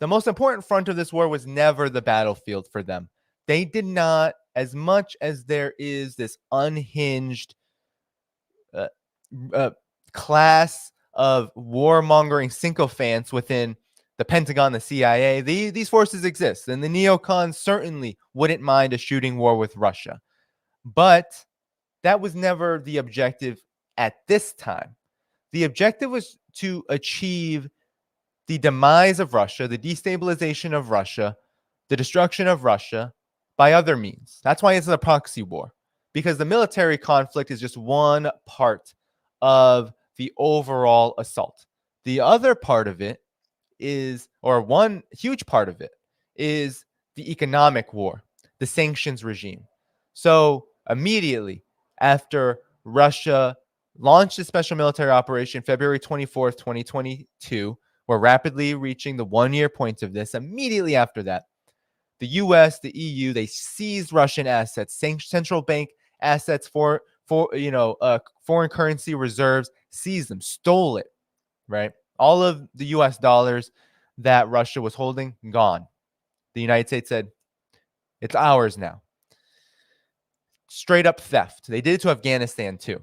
the most important front of this war was never the battlefield for them. They did not, as much as there is this unhinged uh, uh, class of warmongering sycophants within the Pentagon, the CIA, these forces exist. And the neocons certainly wouldn't mind a shooting war with Russia. But that was never the objective at this time. The objective was to achieve the demise of Russia, the destabilization of Russia, the destruction of Russia by other means. That's why it's a proxy war, because the military conflict is just one part of the overall assault. The other part of it is, or one huge part of it, is the economic war, the sanctions regime. So immediately after Russia launched a special military operation February 24th, 2022, we're rapidly reaching the 1-year point of this. Immediately after that, the US, the EU, they seized Russian assets, central bank assets, for foreign currency reserves, seized them, stole it, right? All of the US dollars that Russia was holding, gone. The United States said, it's ours now. Straight up theft. They did it to Afghanistan too.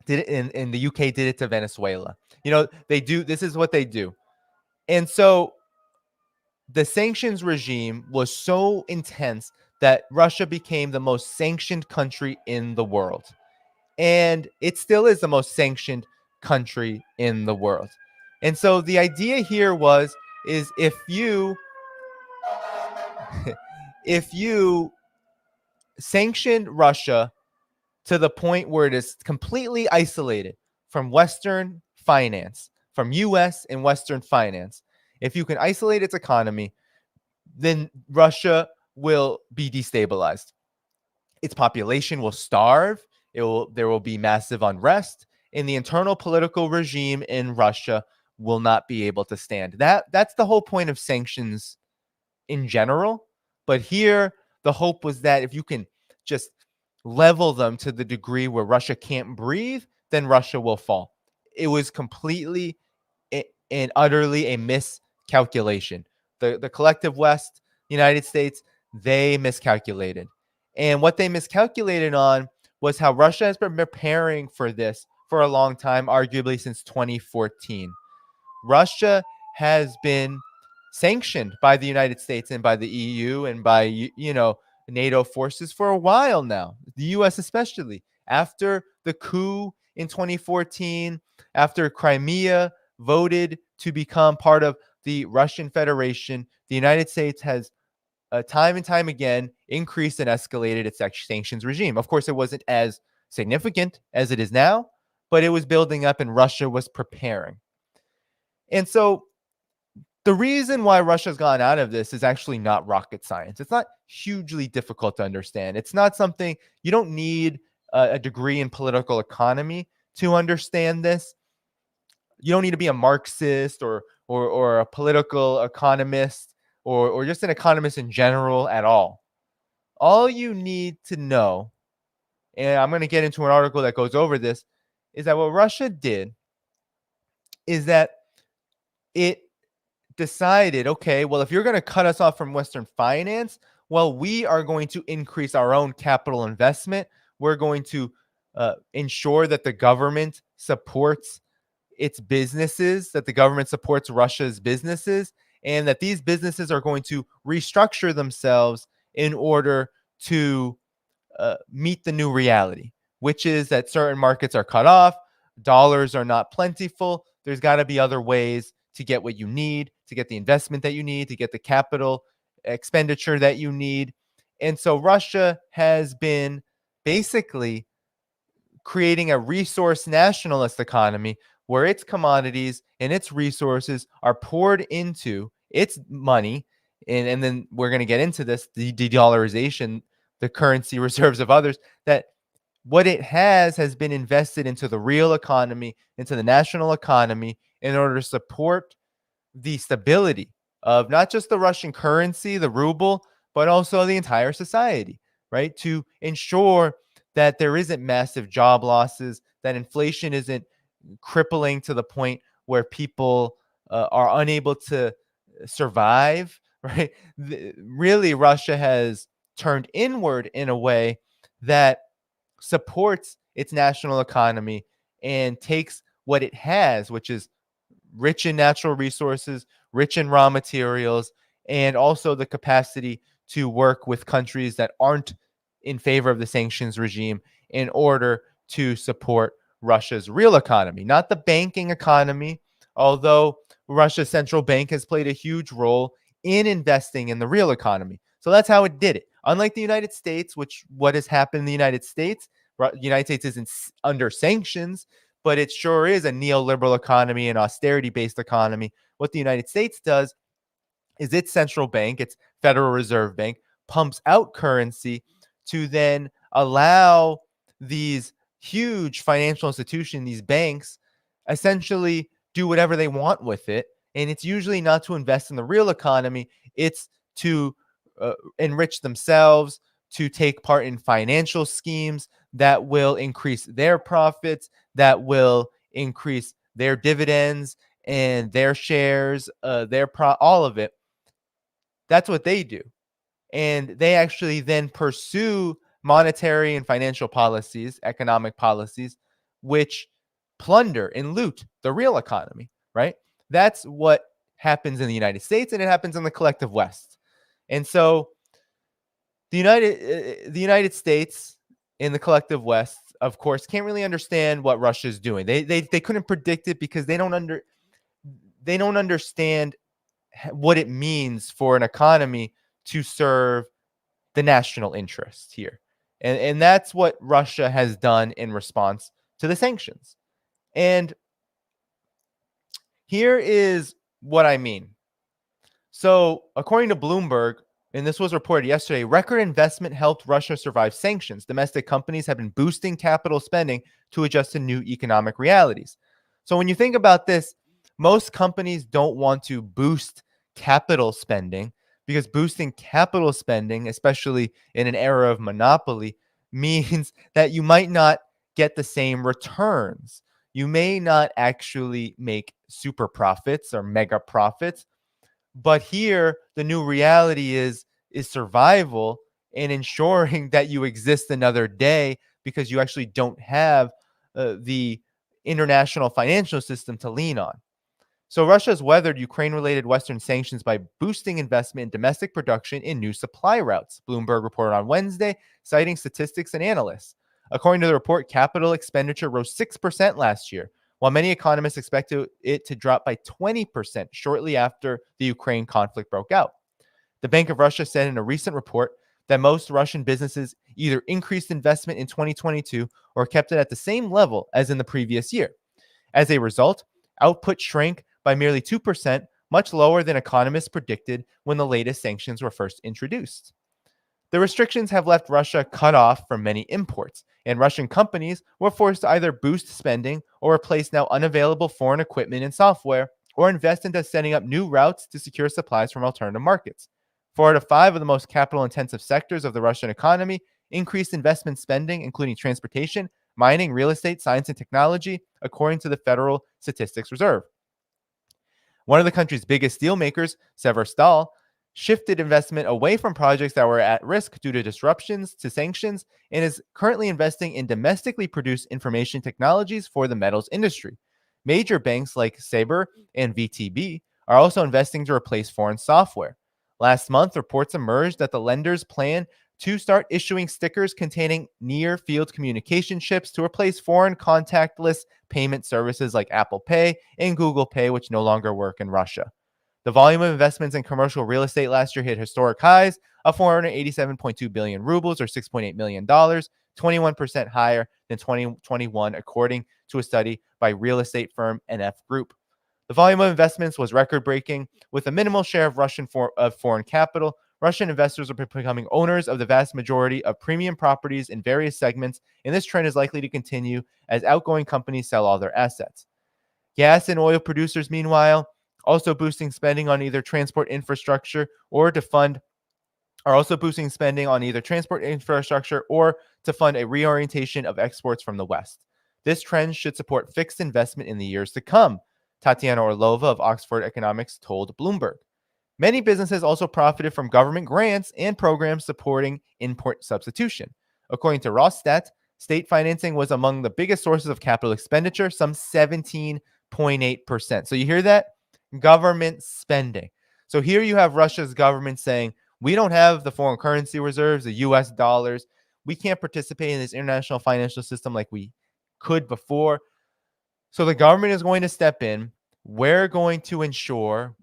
Did it in the UK, did it to Venezuela. They do, this is what they do. And so the sanctions regime was so intense that Russia became the most sanctioned country in the world. And it still is the most sanctioned country in the world. And so the idea here is if you if you sanctioned Russia to the point where it is completely isolated from Western finance, from US and Western finance, if you can isolate its economy, then Russia will be destabilized. Its population will starve. There will be massive unrest, and the internal political regime in Russia will not be able to stand. That's the whole point of sanctions in general. But here, the hope was that if you can just level them to the degree where Russia can't breathe, then Russia will fall. It was completely and utterly a miscalculation. The collective West, United States, they miscalculated. And what they miscalculated on was how Russia has been preparing for this for a long time, arguably since 2014. Russia has been sanctioned by the United States and by the EU and by NATO forces for a while now. The US especially, after the coup in 2014, after Crimea voted to become part of the Russian Federation, the United States has time and time again increased and escalated its sanctions regime. Of course, it wasn't as significant as it is now, but it was building up and Russia was preparing. And so the reason why Russia's gone out of this is actually not rocket science. It's not hugely difficult to understand. It's not something, you don't need a degree in political economy to understand this. You don't need to be a Marxist or a political economist or just an economist in general at all. All you need to know, and I'm going to get into an article that goes over this, is that what Russia did is that it decided, okay, well, if you're going to cut us off from Western finance, well, we are going to increase our own capital investment. We're going to ensure that the government supports its businesses, that the government supports Russia's businesses, and that these businesses are going to restructure themselves in order to meet the new reality, which is that certain markets are cut off, dollars are not plentiful. There's got to be other ways to get what you need, to get the investment that you need, to get the capital expenditure that you need. And so Russia has been basically creating a resource nationalist economy where its commodities and its resources are poured into its money. And then we're going to get into this, the de-dollarization, the currency reserves of others, that what it has been invested into the real economy, into the national economy, in order to support the stability of not just the Russian currency, the ruble, but also the entire society, right? To ensure that there isn't massive job losses, that inflation isn't crippling to the point where people are unable to survive, right? Really, Russia has turned inward in a way that supports its national economy and takes what it has, which is rich in natural resources, rich in raw materials, and also the capacity to work with countries that aren't in favor of the sanctions regime in order to support Russia's real economy, not the banking economy, although Russia's central bank has played a huge role in investing in the real economy. So that's how it did it. Unlike the United States, which what has happened in the United States, the United States isn't under sanctions, but it sure is a neoliberal economy and austerity-based economy. What the United States does is its central bank, its Federal Reserve Bank, pumps out currency to then allow these huge financial institutions, these banks, essentially do whatever they want with it. And it's usually not to invest in the real economy, it's to enrich themselves, to take part in financial schemes that will increase their profits, that will increase their dividends and their shares, all of it. That's what they do. And they actually then pursue monetary and financial policies, economic policies, which plunder and loot the real economy, right? That's what happens in the United States, and it happens in the collective West. And so the United States in the collective West, of course, can't really understand what Russia's doing. They couldn't predict it because they don't understand what it means for an economy to serve the national interest here. And that's what Russia has done in response to the sanctions. And here is what I mean. So, according to Bloomberg, and this was reported yesterday, record investment helped Russia survive sanctions. Domestic companies have been boosting capital spending to adjust to new economic realities. So, when you think about this, most companies don't want to boost capital spending because boosting capital spending, especially in an era of monopoly, means that you might not get the same returns. You may not actually make super profits or mega profits. But here, the new reality is survival and ensuring that you exist another day because you actually don't have the international financial system to lean on. So Russia has weathered Ukraine-related Western sanctions by boosting investment in domestic production in new supply routes, Bloomberg reported on Wednesday, citing statistics and analysts. According to the report, capital expenditure rose 6% last year, while many economists expected it to drop by 20% shortly after the Ukraine conflict broke out. The Bank of Russia said in a recent report that most Russian businesses either increased investment in 2022 or kept it at the same level as in the previous year. As a result, output shrank by merely 2%, much lower than economists predicted when the latest sanctions were first introduced. The restrictions have left Russia cut off from many imports, and Russian companies were forced to either boost spending or replace now unavailable foreign equipment and software, or invest into setting up new routes to secure supplies from alternative markets. 4 out of 5 of the most capital-intensive sectors of the Russian economy increased investment spending, including transportation, mining, real estate, science, and technology, according to the Federal Statistics Reserve. One of the country's biggest steelmakers, Severstal, shifted investment away from projects that were at risk due to disruptions to sanctions and is currently investing in domestically produced information technologies for the metals industry. Major banks like Saber and VTB are also investing to replace foreign software. Last month, reports emerged that the lenders plan to start issuing stickers containing near-field communication chips to replace foreign contactless payment services like Apple Pay and Google Pay, which no longer work in Russia. The volume of investments in commercial real estate last year hit historic highs of 487.2 billion rubles, or $6.8 million, 21% higher than 2021, according to a study by real estate firm NF Group. The volume of investments was record-breaking, with a minimal share of foreign capital. Russian investors are becoming owners of the vast majority of premium properties in various segments, and this trend is likely to continue as outgoing companies sell all their assets. Gas and oil producers, meanwhile, also boosting spending on either transport infrastructure or to fund are also boosting spending on either transport infrastructure or to fund a reorientation of exports from the West. This trend should support fixed investment in the years to come, Tatiana Orlova of Oxford Economics told Bloomberg. Many businesses also profited from government grants and programs supporting import substitution. According to Rosstat, state financing was among the biggest sources of capital expenditure, some 17.8%. So you hear that? Government spending. So here you have Russia's government saying, we don't have the foreign currency reserves, the US dollars. We can't participate in this international financial system like we could before. So the government is going to step in. We're going to ensure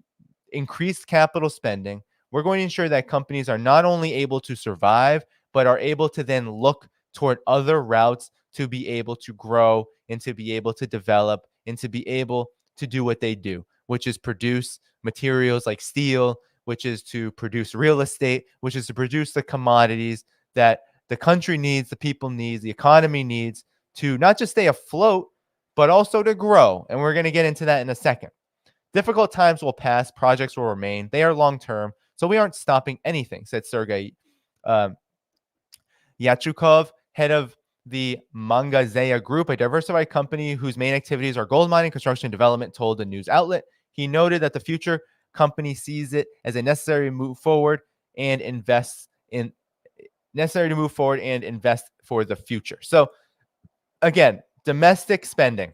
increased capital spending. We're going to ensure that companies are not only able to survive, but are able to then look toward other routes to be able to grow and to be able to develop and to be able to do what they do, which is produce materials like steel, which is to produce real estate, which is to produce the commodities that the country needs, the people needs, the economy needs to not just stay afloat, but also to grow. And we're going to get into that in a second. Difficult times will pass, projects will remain. They are long-term, so we aren't stopping anything, said Sergei Yachukov, head of the Mangazaya Group, a diversified company whose main activities are gold mining, construction, and development, told the news outlet. He noted that the future company sees it as a necessary move forward and invest for the future. So again, domestic spending.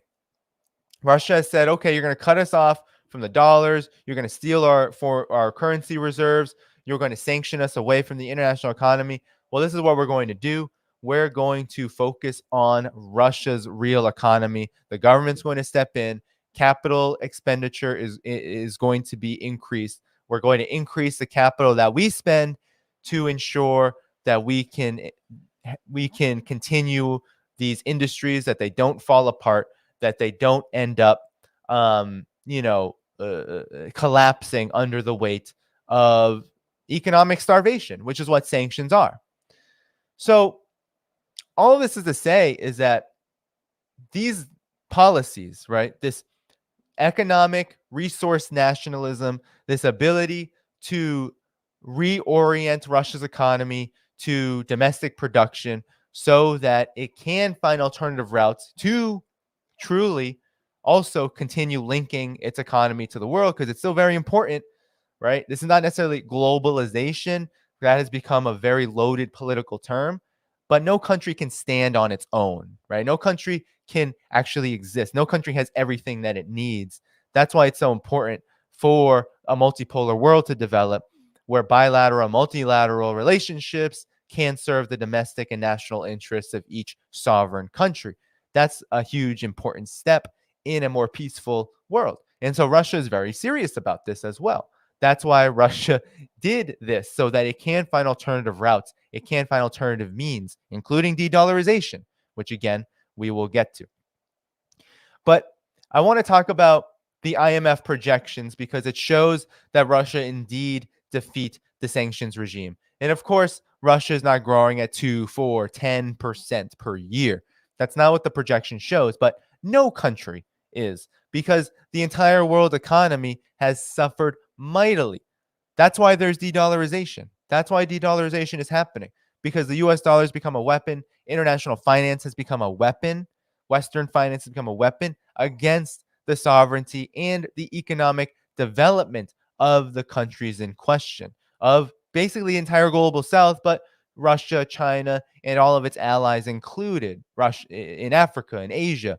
Russia has said, okay, you're going to cut us off from the dollars. You're going to steal our currency reserves. You're going to sanction us away from the international economy. Well, this is what we're going to do. We're going to focus on Russia's real economy. The government's going to step in. Capital expenditure is going to be increased. We're going to increase the capital that we spend to ensure that we can continue these industries, that they don't fall apart, that they don't end up, collapsing under the weight of economic starvation, which is what sanctions are. So all of this is to say is that these policies, right, this economic resource nationalism, this ability to reorient Russia's economy to domestic production so that it can find alternative routes to truly also continue linking its economy to the world, because it's still very important, right? This is not necessarily globalization. That has become a very loaded political term, but no country can stand on its own, right? No country can actually exist. No country has everything that it needs. That's why it's so important for a multipolar world to develop, where bilateral, multilateral relationships can serve the domestic and national interests of each sovereign country. That's a huge, important step in a more peaceful world. And so Russia is very serious about this as well. That's why Russia did this, so that it can find alternative routes. It can find alternative means, including de-dollarization, which again, we will get to. But I want to talk about the IMF projections because it shows that Russia indeed defeat the sanctions regime. And of course, Russia is not growing at 2, 4, 10% per year. That's not what the projection shows, but no country is, because the entire world economy has suffered mightily. That's why there's de-dollarization. That's why de-dollarization is happening, because the US dollar has become a weapon. International finance has become a weapon. Western finance has become a weapon against the sovereignty and the economic development of the countries in question, of basically the entire global south, but Russia, China, and all of its allies included, Russia in Africa and Asia,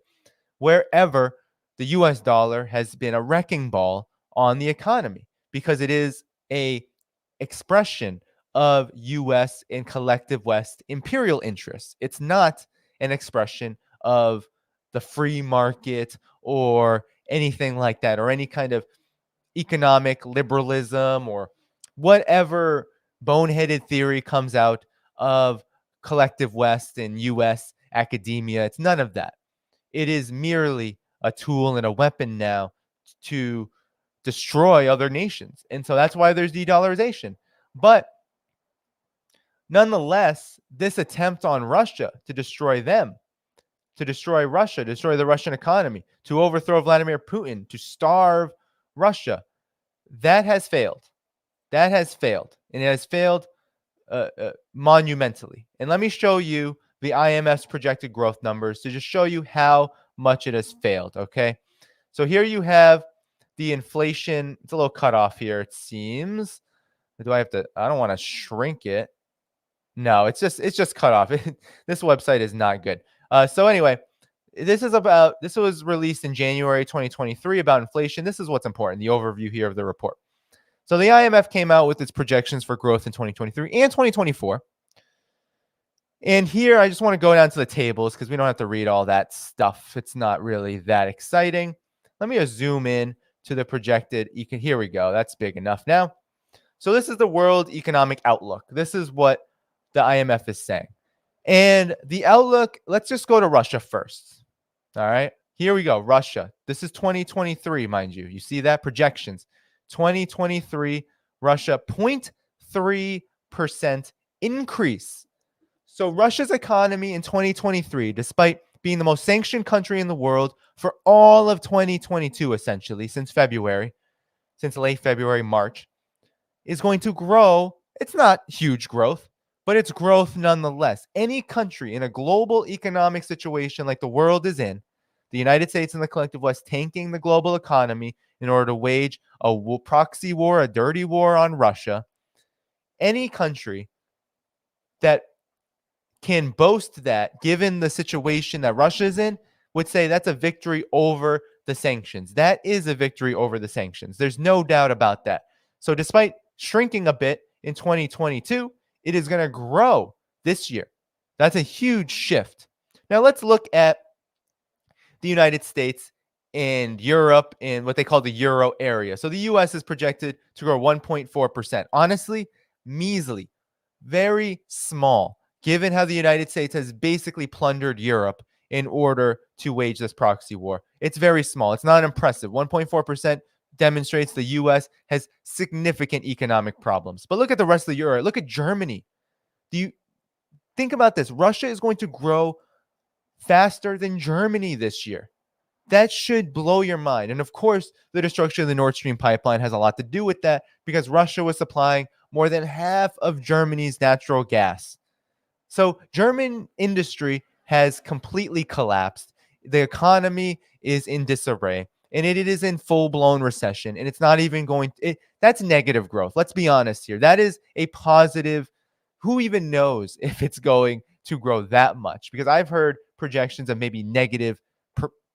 wherever the US dollar has been a wrecking ball on the economy, because it is a expression of US and collective West imperial interests. It's not an expression of the free market or anything like that, or any kind of economic liberalism or whatever boneheaded theory comes out of collective West and US academia. It's none of that. It is merely a tool and a weapon now to destroy other nations. And so that's why there's de-dollarization. But nonetheless, this attempt on Russia to destroy them, to destroy Russia, to destroy the Russian economy, to overthrow Vladimir Putin, to starve Russia, that has failed. That has failed. And it has failed monumentally. And let me show you the IMF's projected growth numbers to just show you how much it has failed. Okay. So here you have the inflation. It's a little cut off here, it seems. Do I have to? I don't want to shrink it. No, it's just cut off. This website is not good. So anyway, this was released in January 2023 about inflation. This is what's important, the overview here of the report. So the IMF came out with its projections for growth in 2023 and 2024. And here I just want to go down to the tables because we don't have to read all that stuff. It's not really that exciting. Let me just zoom in to the projected. Here we go. That's big enough now. So this is the World Economic Outlook. This is what the IMF is saying. And the outlook, let's just go to Russia first. All right. Here we go. Russia. This is 2023, mind you. You see that? Projections. 2023, Russia, 0.3% increase. So Russia's economy in 2023, despite being the most sanctioned country in the world for all of 2022, essentially, since late February, March, is going to grow. It's not huge growth, but it's growth nonetheless. Any country in a global economic situation like the world is in, the United States and the collective West tanking the global economy in order to wage a proxy war, a dirty war on Russia, any country that can boast that, given the situation that Russia is in, would say that's a victory over the sanctions. That is a victory over the sanctions. There's no doubt about that. So despite shrinking a bit in 2022, it is going to grow this year. That's a huge shift. Now let's look at the United States and Europe in what they call the Euro area. So the US is projected to grow 1.4%. Honestly, measly, very small, given how the United States has basically plundered Europe in order to wage this proxy war. It's very small. It's not impressive. 1.4% demonstrates the US has significant economic problems. But look at the rest of the Euro. Look at Germany. Do you think about this? Russia is going to grow faster than Germany this year. That should blow your mind. And of course, the destruction of the Nord Stream pipeline has a lot to do with that because Russia was supplying more than half of Germany's natural gas. So German industry has completely collapsed. The economy is in disarray and it is in full-blown recession. And it's not even that's negative growth. Let's be honest here. That is a positive. Who even knows if it's going to grow that much? Because I've heard projections of maybe negative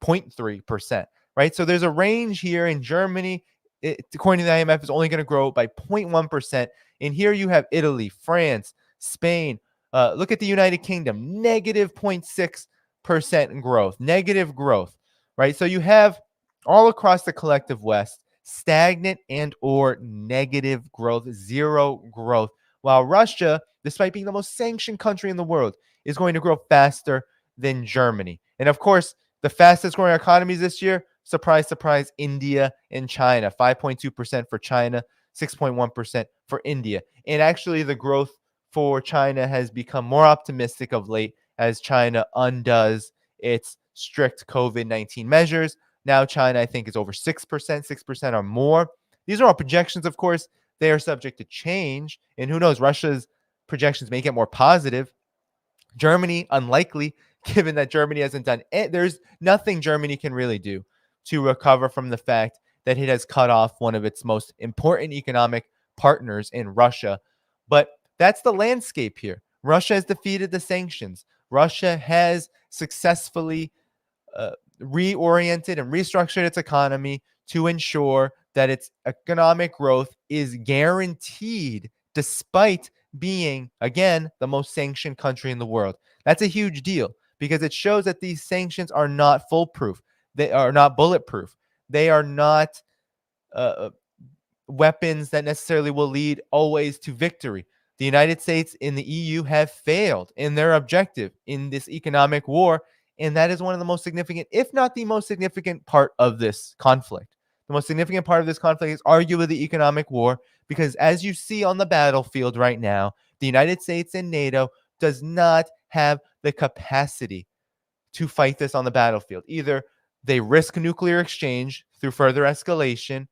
0.3%, right? So there's a range here in Germany. According to the IMF, is only going to grow by 0.1%. And here you have Italy, France, Spain. Look at the United Kingdom, negative 0.6% growth, negative growth, right? So you have all across the collective West, stagnant and or negative growth, zero growth, while Russia, despite being the most sanctioned country in the world, is going to grow faster than Germany. And of course, the fastest growing economies this year, surprise, surprise, India and China, 5.2% for China, 6.1% for India. And actually the growth for China has become more optimistic of late as China undoes its strict COVID-19 measures. Now China, I think, is over 6% or more. These are all projections, of course. They are subject to change. And who knows, Russia's projections may get more positive. Germany, unlikely, given that Germany hasn't done it. There's nothing Germany can really do to recover from the fact that it has cut off one of its most important economic partners in Russia. But that's the landscape here. Russia has defeated the sanctions. Russia has successfully reoriented and restructured its economy to ensure that its economic growth is guaranteed despite being, again, the most sanctioned country in the world. That's a huge deal because it shows that these sanctions are not foolproof. They are not bulletproof. They are not weapons that necessarily will lead always to victory. The United States and the EU have failed in their objective in this economic war, and that is one of the most significant, if not the most significant part of this conflict. The most significant part of this conflict is arguably the economic war, because as you see on the battlefield right now, the United States and NATO does not have the capacity to fight this on the battlefield. Either they risk nuclear exchange through further escalation,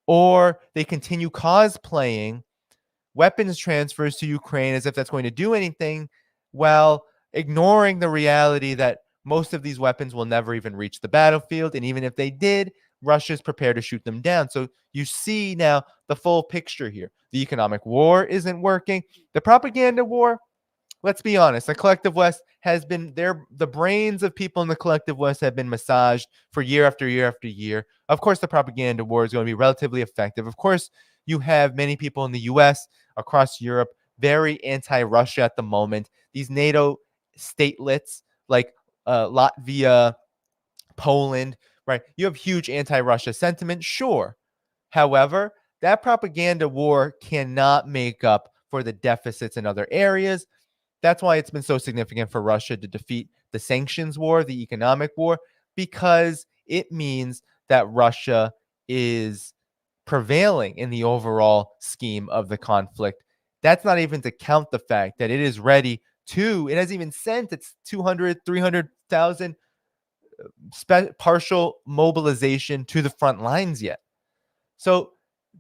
or they continue cosplaying weapons transfers to Ukraine as if that's going to do anything, while ignoring the reality that most of these weapons will never even reach the battlefield. And even if they did, Russia's prepared to shoot them down. So you see now the full picture here. The economic war isn't working. The propaganda war, let's be honest, the collective West has been there. The brains of people in the collective West have been massaged for year after year after year. Of course, the propaganda war is going to be relatively effective. Of course, you have many people in the US, across Europe, very anti-Russia at the moment. These NATO statelets like Latvia, Poland, right? You have huge anti-Russia sentiment, sure. However, that propaganda war cannot make up for the deficits in other areas. That's why it's been so significant for Russia to defeat the sanctions war, the economic war, because it means that Russia is prevailing in the overall scheme of the conflict. That's not even to count the fact that it is ready to, it has even sent its 200, 300,000 partial mobilization to the front lines yet. So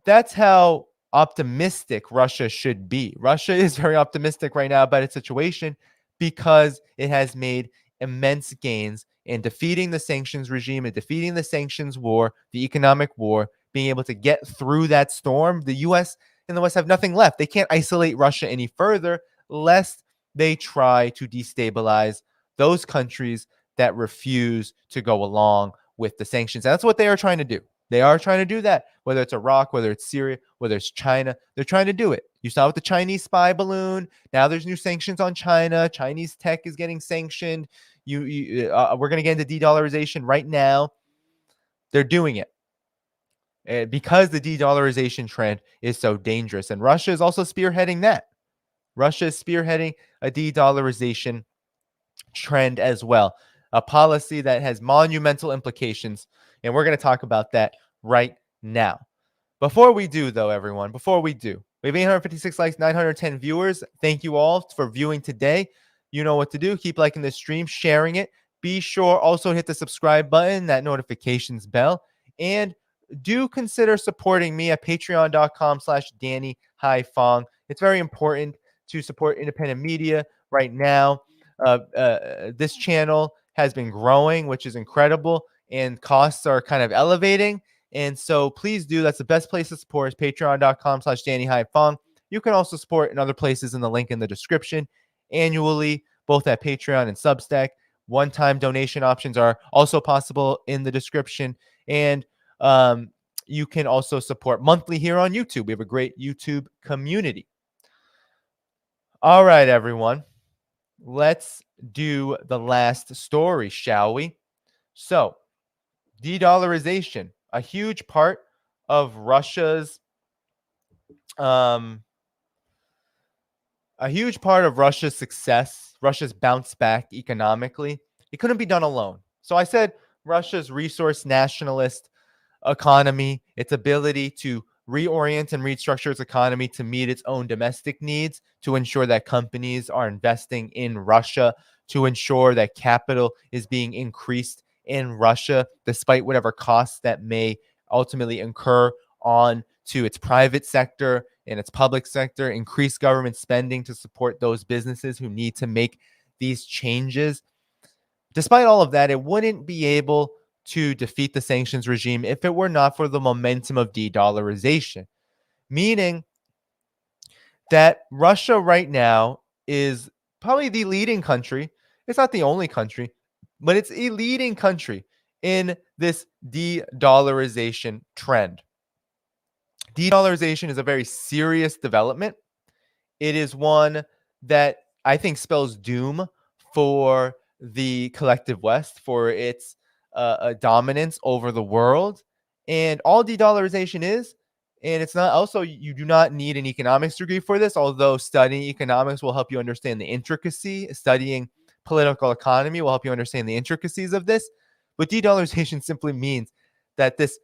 that's how optimistic Russia should be. Russia is very optimistic right now about its situation because it has made immense gains in defeating the sanctions regime and defeating the sanctions war, the economic war, being able to get through that storm. The US and the West have nothing left. They can't isolate Russia any further lest they try to destabilize those countries that refuse to go along with the sanctions. And that's what they are trying to do. They are trying to do that, whether it's Iraq, whether it's Syria, whether it's China. They're trying to do it. You saw with the Chinese spy balloon. Now there's new sanctions on China. Chinese tech is getting sanctioned. We're going to get into de-dollarization right now. They're doing it because the de-dollarization trend is so dangerous. And Russia is also spearheading that. Russia is spearheading a de-dollarization trend as well, a policy that has monumental implications. And we're going to talk about that right now. Before we do, though, everyone, we have 856 likes, 910 viewers. Thank you all for viewing today. You know what to do. Keep liking the stream, sharing it. Be sure also hit the subscribe button, that notifications bell, and do consider supporting me at patreon.com/Dhaiphong. It's very important to support independent media right now. This channel has been growing, which is incredible, and costs are kind of elevating. And so please do. That's the best place to support is patreon.com/Dhaiphong. You can also support in other places in the link in the description annually, both at Patreon and Substack. One-time donation options are also possible in the description. And you can also support monthly here on YouTube. We have a great YouTube community. All right, everyone. Let's do the last story, shall we? So, de-dollarization, a huge part of Russia's success, Russia's bounce back economically. It couldn't be done alone. So I said Russia's resource nationalist economy, its ability to reorient and restructure its economy to meet its own domestic needs, to ensure that companies are investing in Russia, to ensure that capital is being increased in Russia, despite whatever costs that may ultimately incur on to its private sector and its public sector, increase government spending to support those businesses who need to make these changes. Despite all of that, it wouldn't be able to defeat the sanctions regime if it were not for the momentum of de-dollarization, meaning that Russia right now is probably the leading country. It's not the only country, but it's a leading country in this de-dollarization trend. De-dollarization is a very serious development. It is one that I think spells doom for the collective West, for its dominance over the world. And all de-dollarization is, and it's not also, you do not need an economics degree for this, although studying economics will help you understand the intricacy. Studying political economy will help you understand the intricacies of this. But de-dollarization simply means that this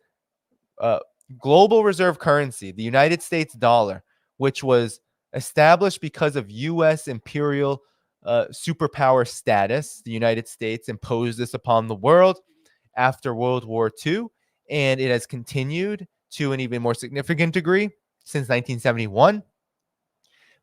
global reserve currency, the United States dollar, which was established because of U.S. imperial superpower status. The United States imposed this upon the world after World War II, and it has continued to an even more significant degree since 1971.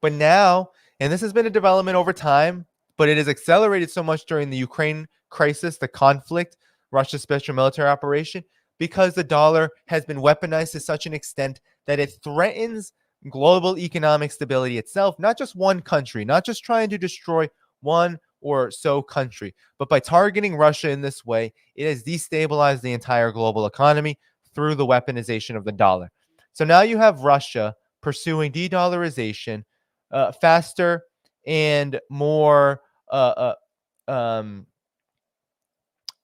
But now, and this has been a development over time, but it has accelerated so much during the Ukraine crisis, the conflict, Russia's special military operation, because the dollar has been weaponized to such an extent that it threatens global economic stability itself, not just one country, not just trying to destroy one or so country, but by targeting Russia in this way, it has destabilized the entire global economy through the weaponization of the dollar. So now you have Russia pursuing de-dollarization faster and more um,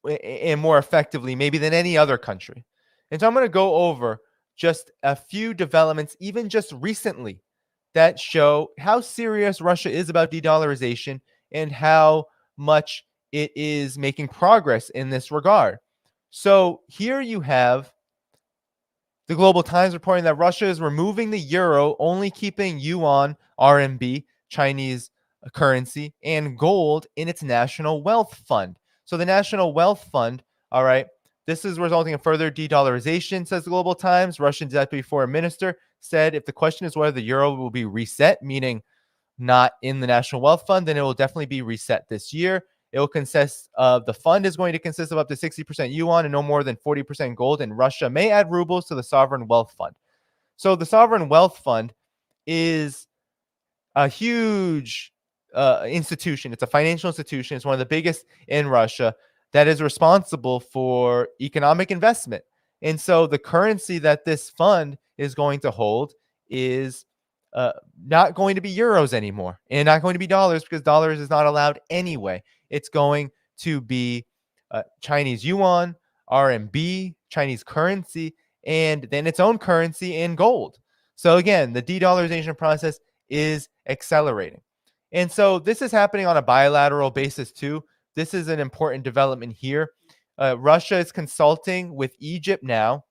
and more effectively maybe than any other country. And so I'm going to go over just a few developments, even just recently, that show how serious Russia is about de-dollarization and how much it is making progress in this regard. So here you have the Global Times reporting that Russia is removing the euro, only keeping yuan, RMB, Chinese currency, and gold in its national wealth fund. So the national wealth fund, all right, this is resulting in further de-dollarization, says the Global Times. Russian Deputy Foreign Minister said if the question is whether the euro will be reset, meaning not in the national wealth fund, then it will definitely be reset this year. It will consist of the fund is going to consist of up to 60% yuan and no more than 40% gold. And Russia may add rubles to the sovereign wealth fund. So the sovereign wealth fund is a huge institution. It's a financial institution. It's one of the biggest in Russia that is responsible for economic investment. And so the currency that this fund is going to hold is not going to be euros anymore and not going to be dollars because dollars is not allowed anyway. It's going to be Chinese yuan, RMB, Chinese currency, and then its own currency in gold. So again, the de-dollarization process is accelerating. And so this is happening on a bilateral basis too. This is an important development here. Russia is consulting with Egypt now,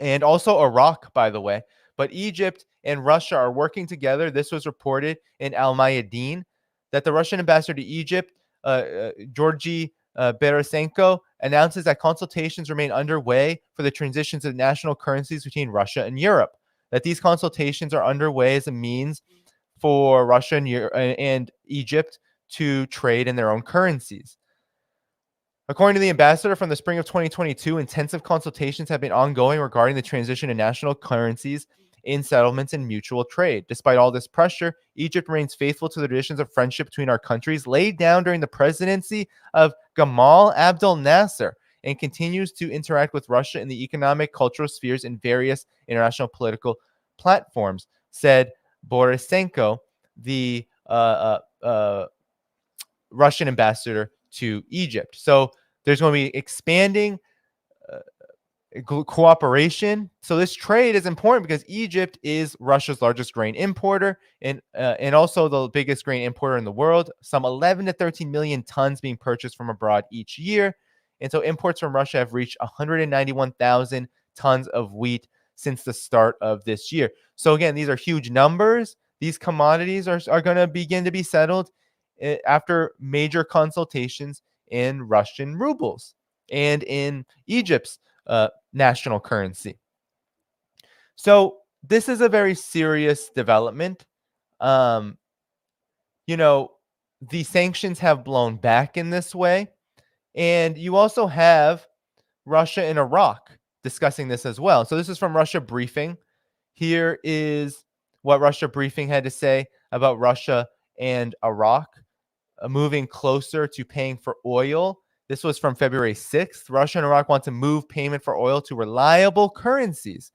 and also Iraq, by the way. But Egypt and Russia are working together. This was reported in Al Mayadeen that the Russian ambassador to Egypt, Georgy Beresenko, announces that consultations remain underway for the transitions of national currencies between Russia and Europe. That these consultations are underway as a means for Russia and Egypt to trade in their own currencies. According to the ambassador, from the spring of 2022, intensive consultations have been ongoing regarding the transition to national currencies in settlements and mutual trade. Despite all this pressure, Egypt remains faithful to the traditions of friendship between our countries laid down during the presidency of Gamal Abdel Nasser and continues to interact with Russia in the economic, cultural spheres in various international political platforms, said Borisenko, the Russian ambassador to Egypt. So there's going to be expanding cooperation. So this trade is important because Egypt is Russia's largest grain importer and also the biggest grain importer in the world. Some 11 to 13 million tons being purchased from abroad each year. And so imports from Russia have reached 191,000 tons of wheat since the start of this year. So again, these are huge numbers. These commodities are going to begin to be settled after major consultations in Russian rubles and in Egypt's national currency. So this is a very serious development. The sanctions have blown back in this way. And you also have Russia and Iraq discussing this as well. So this is from Russia Briefing. Here is what Russia Briefing had to say about Russia and Iraq moving closer to paying for oil. This was from February 6th. Russia and Iraq want to move payment for oil to reliable currencies.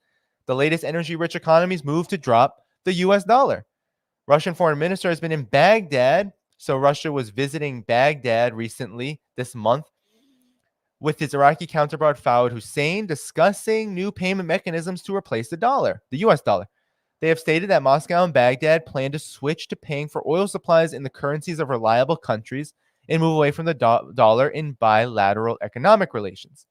The latest energy-rich economies move to drop the U.S. dollar. Russian foreign minister has been in Baghdad. So Russia was visiting Baghdad recently this month with his Iraqi counterpart Fawad Hussein discussing new payment mechanisms to replace the dollar, the U.S. dollar. They have stated that Moscow and Baghdad plan to switch to paying for oil supplies in the currencies of reliable countries and move away from the dollar in bilateral economic relations.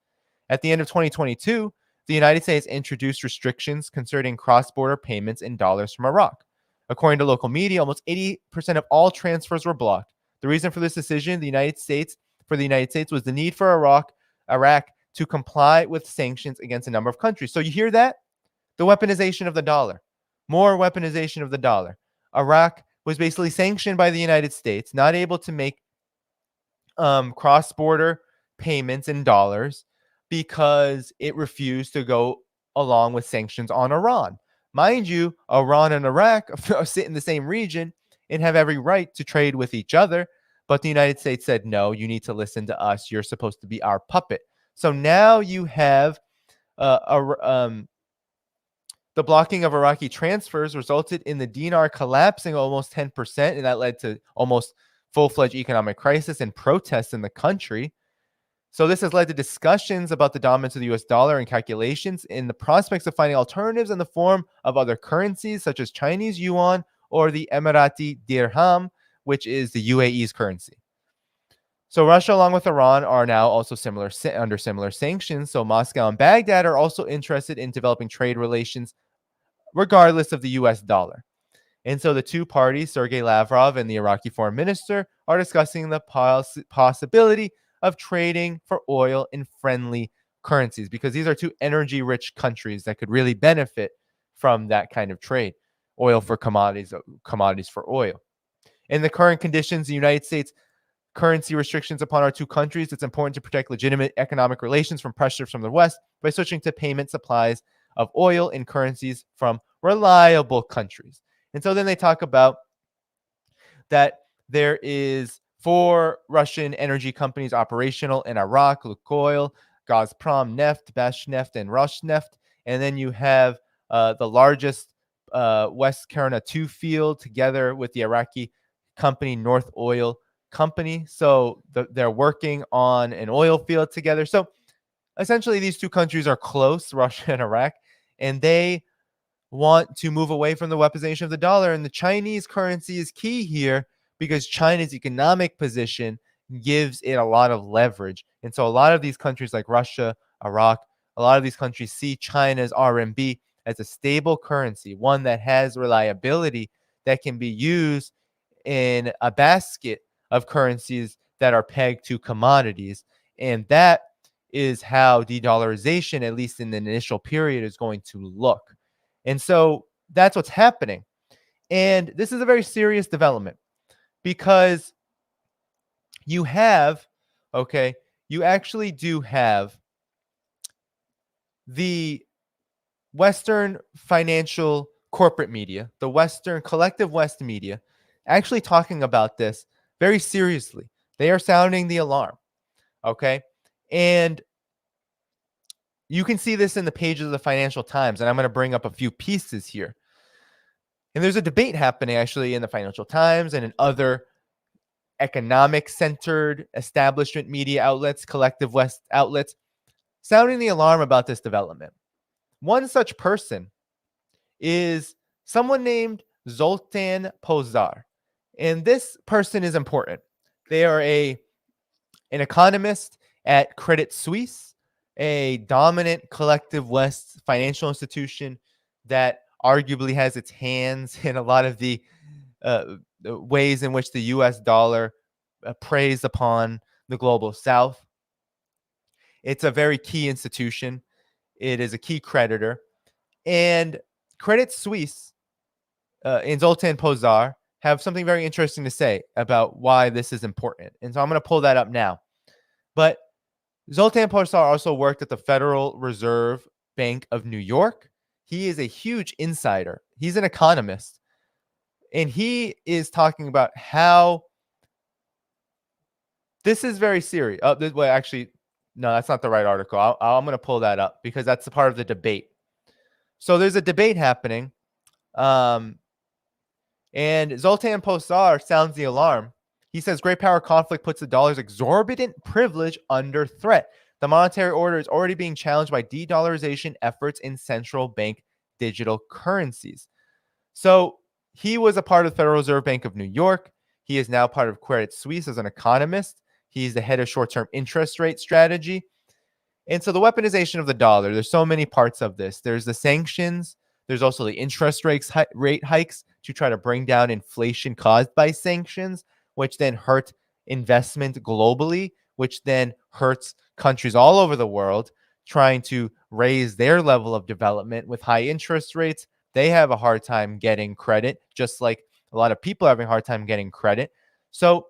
At the end of 2022, the United States introduced restrictions concerning cross-border payments in dollars from Iraq. According to local media, almost 80% of all transfers were blocked. The reason for this decision, the United States was the need for Iraq to comply with sanctions against a number of countries. So you hear that? The weaponization of the dollar. More weaponization of the dollar. Iraq was basically sanctioned by the United States, not able to make cross-border payments in dollars because it refused to go along with sanctions on Iran. Mind you, Iran and Iraq sit in the same region and have every right to trade with each other. But the United States said, no, you need to listen to us. You're supposed to be our puppet. So now you have the blocking of Iraqi transfers resulted in the dinar collapsing almost 10%, and that led to almost full-fledged economic crisis and protests in the country. So this has led to discussions about the dominance of the US dollar and calculations in the prospects of finding alternatives in the form of other currencies such as Chinese yuan or the Emirati dirham, which is the UAE's currency. So Russia, along with Iran, are now also under similar sanctions. So Moscow and Baghdad are also interested in developing trade relations regardless of the US dollar. And so the two parties, Sergei Lavrov and the Iraqi foreign minister, are discussing the possibility of trading for oil in friendly currencies because these are two energy-rich countries that could really benefit from that kind of trade. Oil for commodities, commodities for oil. In the current conditions, the United States currency restrictions upon our two countries, it's important to protect legitimate economic relations from pressure from the West by switching to payment supplies of oil in currencies from reliable countries. And so then they talk about that there is 4 Russian energy companies operational in Iraq: Lukoil, Gazprom Neft, Bashneft, and Rosneft. And then you have the largest West Karana 2 field together with the Iraqi company North Oil Company. So they're working on an oil field together. So essentially, these two countries are close, Russia and Iraq, and they want to move away from the weaponization of the dollar. And the Chinese currency is key here because China's economic position gives it a lot of leverage. And so a lot of these countries like Russia, Iraq, a lot of these countries see China's RMB as a stable currency, one that has reliability that can be used in a basket of currencies that are pegged to commodities. And that is how de-dollarization, at least in the initial period, is going to look. And so that's what's happening. And this is a very serious development because you actually do have the Western financial corporate media, the Western collective West media, actually talking about this very seriously. They are sounding the alarm. Okay. And you can see this in the pages of the Financial Times, and I'm going to bring up a few pieces here. And there's a debate happening actually in the Financial Times and in other economic-centered establishment media outlets, collective West outlets, sounding the alarm about this development. One such person is someone named Zoltan Pozsar. And this person is important. They are an economist at Credit Suisse, a dominant collective West financial institution that arguably has its hands in a lot of the ways in which the US dollar preys upon the global South. It's a very key institution. It is a key creditor. And Credit Suisse and Zoltan Pozsar have something very interesting to say about why this is important. And so I'm going to pull that up now. But Zoltan Pozsar also worked at the Federal Reserve Bank of New York. He is a huge insider. He's an economist. And he is talking about how this is very serious. Actually, no, that's not the right article. I'm going to pull that up because that's a part of the debate. So there's a debate happening. And Zoltan Pozsar sounds the alarm. He says great power conflict puts the dollar's exorbitant privilege under threat. The monetary order is already being challenged by de-dollarization efforts in central bank digital currencies. So he was a part of the Federal Reserve Bank of New York. He is now part of Credit Suisse as an economist. He's the head of short-term interest rate strategy. And so the weaponization of the dollar, there's so many parts of this. There's the sanctions. There's also the interest rate hikes to try to bring down inflation caused by sanctions, which then hurt investment globally, which then hurts countries all over the world trying to raise their level of development with high interest rates. They have a hard time getting credit, just like A lot of people are having a hard time getting credit. So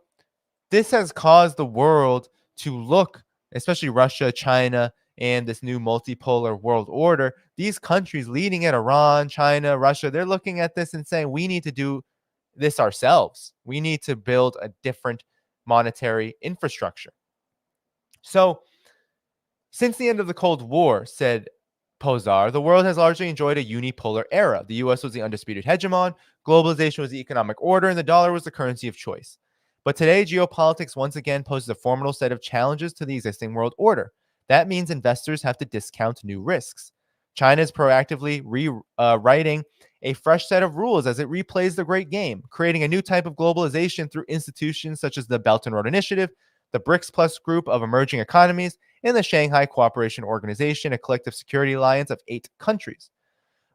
this has caused the world to look, especially Russia, China, and this new multipolar world order. These countries leading at Iran, China, Russia, they're looking at this and saying, we need to do this ourselves. We need to build a different monetary infrastructure. So, since the end of the Cold War, said Pozar, the world has largely enjoyed a unipolar era. The US was the undisputed hegemon, globalization was the economic order, and the dollar was the currency of choice. But today, geopolitics once again poses a formidable set of challenges to the existing world order. That means investors have to discount new risks. China is proactively rewriting a fresh set of rules as it replays the great game, creating a new type of globalization through institutions such as the Belt and Road Initiative, the BRICS Plus group of emerging economies, and the Shanghai Cooperation Organization, a collective security alliance of 8 countries.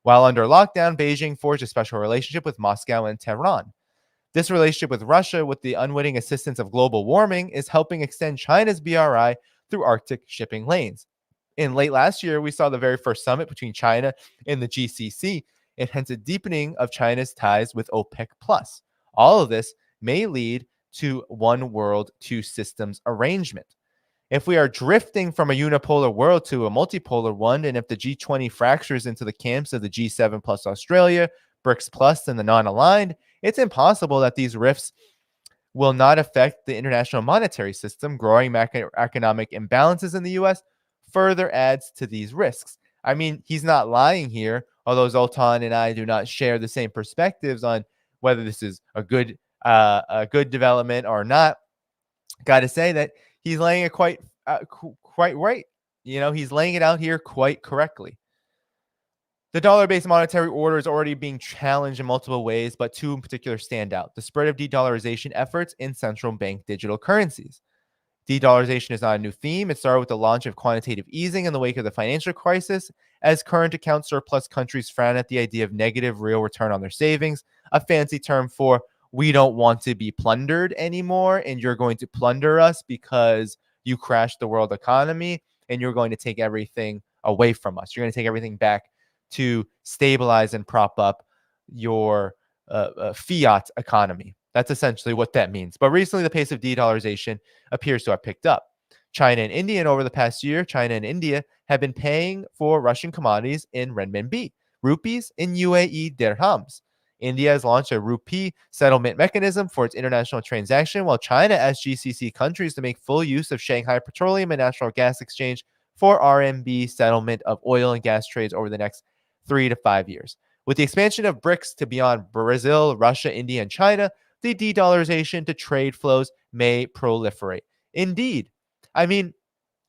While under lockdown, Beijing forged a special relationship with Moscow and Tehran. This relationship with Russia, with the unwitting assistance of global warming, is helping extend China's BRI through Arctic shipping lanes. In late last year, we saw the very first summit between China and the GCC, and hence a deepening of China's ties with OPEC+. All of this may lead to one world, two systems arrangement. If we are drifting from a unipolar world to a multipolar one, and if the G20 fractures into the camps of the G7 plus Australia, BRICS plus, and the non-aligned, it's impossible that these rifts will not affect the international monetary system. Growing macroeconomic imbalances in the U.S. further adds to these risks. I mean, he's not lying here, although Zoltan and I do not share the same perspectives on whether this is a good development or not. Got to say that he's laying it quite right. You know, he's laying it out here quite correctly. The dollar-based monetary order is already being challenged in multiple ways, but 2 in particular stand out: the spread of de-dollarization efforts in central bank digital currencies. De-dollarization is not a new theme. It started with the launch of quantitative easing in the wake of the financial crisis, as current account surplus countries frown at the idea of negative real return on their savings, a fancy term for we don't want to be plundered anymore, and you're going to plunder us because you crashed the world economy, and you're going to take everything away from us. You're going to take everything back to stabilize and prop up your fiat economy. That's essentially what that means. But recently, the pace of de-dollarization appears to have picked up. China and India, and over the past year, China and India have been paying for Russian commodities in renminbi, rupees, and UAE dirhams. India has launched a rupee settlement mechanism for its international transaction, while China asked GCC countries to make full use of Shanghai Petroleum and Natural Gas Exchange for RMB settlement of oil and gas trades over the next 3 to 5 years. With the expansion of BRICS to beyond Brazil, Russia, India, and China, the de-dollarization to trade flows may proliferate. Indeed. I mean,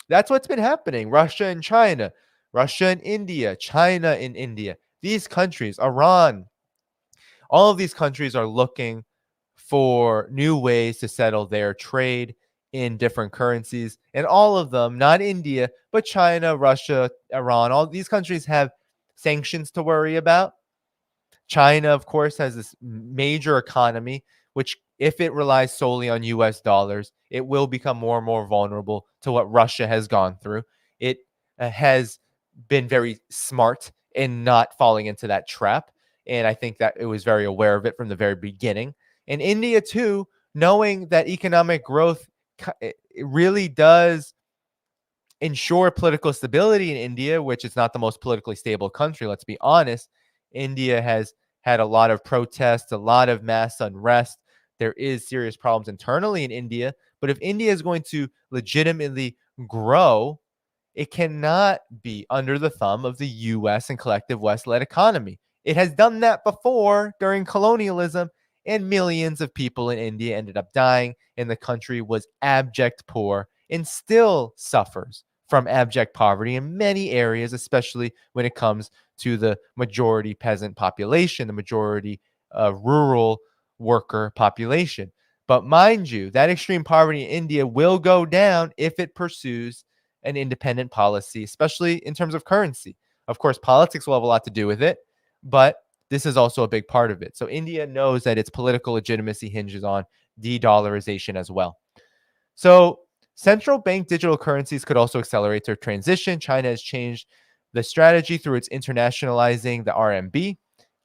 that's what's been happening. Russia and China, Russia and India, China and India. These countries, Iran, all of these countries are looking for new ways to settle their trade in different currencies. And all of them, not India, but China, Russia, Iran, all these countries have sanctions to worry about. China, of course, has this major economy, which, if it relies solely on US dollars, it will become more and more vulnerable to what Russia has gone through. It has been very smart in not falling into that trap. And I think that it was very aware of it from the very beginning. And India, too, knowing that economic growth it really does ensure political stability in India, which is not the most politically stable country, let's be honest. India has had a lot of protests, a lot of mass unrest. There is serious problems internally in India. But if India is going to legitimately grow, it cannot be under the thumb of the US and collective West-led economy. It has done that before during colonialism, and millions of people in India ended up dying, and the country was abject poor and still suffers from abject poverty in many areas, especially when it comes to the majority peasant population, the majority rural worker population. But mind you, that extreme poverty in India will go down if it pursues an independent policy, especially in terms of currency. Of course, politics will have a lot to do with it, but this is also a big part of it. So India knows that its political legitimacy hinges on de-dollarization as well. So central bank digital currencies could also accelerate their transition. China has changed the strategy through its internationalizing the RMB.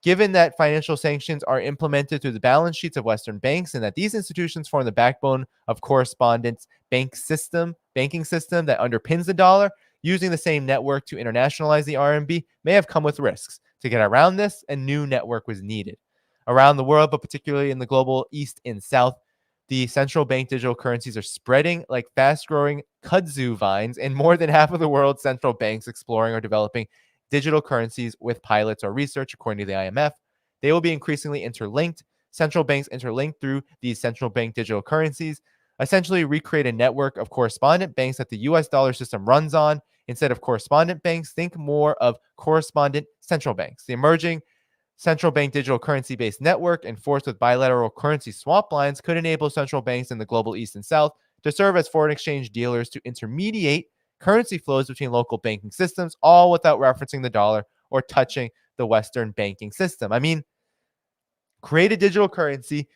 Given that financial sanctions are implemented through the balance sheets of Western banks and that these institutions form the backbone of correspondent banking system that underpins the dollar, using the same network to internationalize the RMB may have come with risks. To get around this, a new network was needed. Around the world, but particularly in the global East and South, the central bank digital currencies are spreading like fast-growing kudzu vines, and more than half of the world's central banks exploring or developing digital currencies with pilots or research, according to the IMF. They will be increasingly interlinked. Central banks interlinked through these central bank digital currencies essentially recreate a network of correspondent banks that the US dollar system runs on. Instead of correspondent banks, think more of correspondent central banks. The emerging central bank digital currency based network, enforced with bilateral currency swap lines, could enable central banks in the global East and South to serve as foreign exchange dealers to intermediate currency flows between local banking systems, all without referencing the dollar or touching the Western banking system. I mean, create a digital currency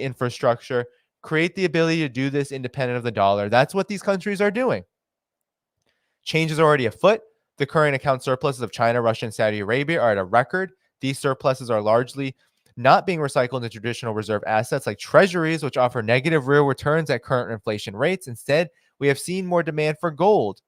infrastructure, create the ability to do this independent of the dollar. That's what these countries are doing. Change is already afoot. The current account surpluses of China, Russia, and Saudi Arabia are at a record. These surpluses are largely not being recycled into traditional reserve assets like treasuries, which offer negative real returns at current inflation rates. Instead, we have seen more demand for gold,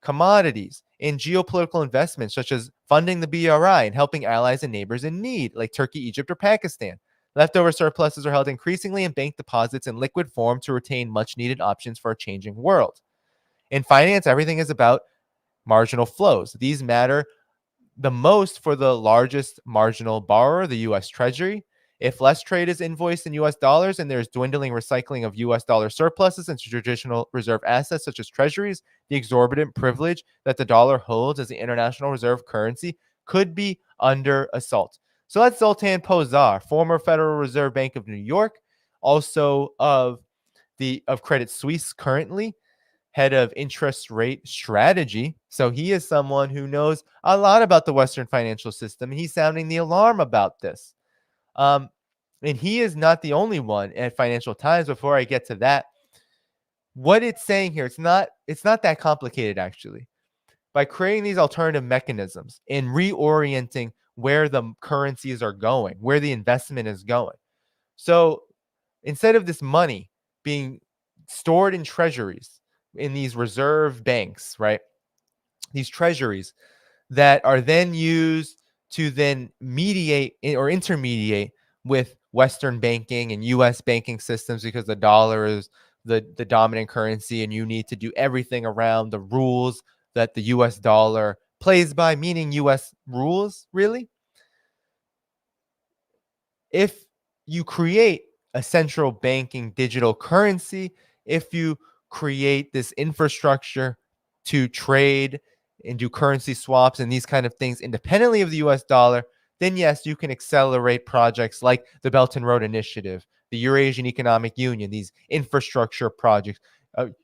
commodities, and geopolitical investments, such as funding the BRI and helping allies and neighbors in need, like Turkey, Egypt, or Pakistan. Leftover surpluses are held increasingly in bank deposits in liquid form to retain much needed options for a changing world. In finance, everything is about marginal flows. These matter the most for the largest marginal borrower, the US Treasury. If less trade is invoiced in US dollars and there's dwindling recycling of US dollar surpluses into traditional reserve assets such as treasuries, the exorbitant privilege that the dollar holds as the international reserve currency could be under assault. So that's Zoltan Pozsar, former Federal Reserve Bank of New York, also of Credit Suisse currently, head of interest rate strategy. So he is someone who knows a lot about the Western financial system. He's sounding the alarm about this. And he is not the only one at Financial Times. Before I get to that, what it's saying here, it's not that complicated, actually. By creating these alternative mechanisms and reorienting where the currencies are going, where the investment is going. So instead of this money being stored in treasuries, in these reserve banks, right? These treasuries that are then used to then mediate or intermediate with Western banking and US banking systems, because the dollar is the dominant currency and you need to do everything around the rules that the US dollar plays by, meaning US rules, really. If you create a central banking digital currency, if you create this infrastructure to trade and do currency swaps and these kind of things independently of the US dollar, then yes, you can accelerate projects like the Belt and Road Initiative, the Eurasian Economic Union, these infrastructure projects.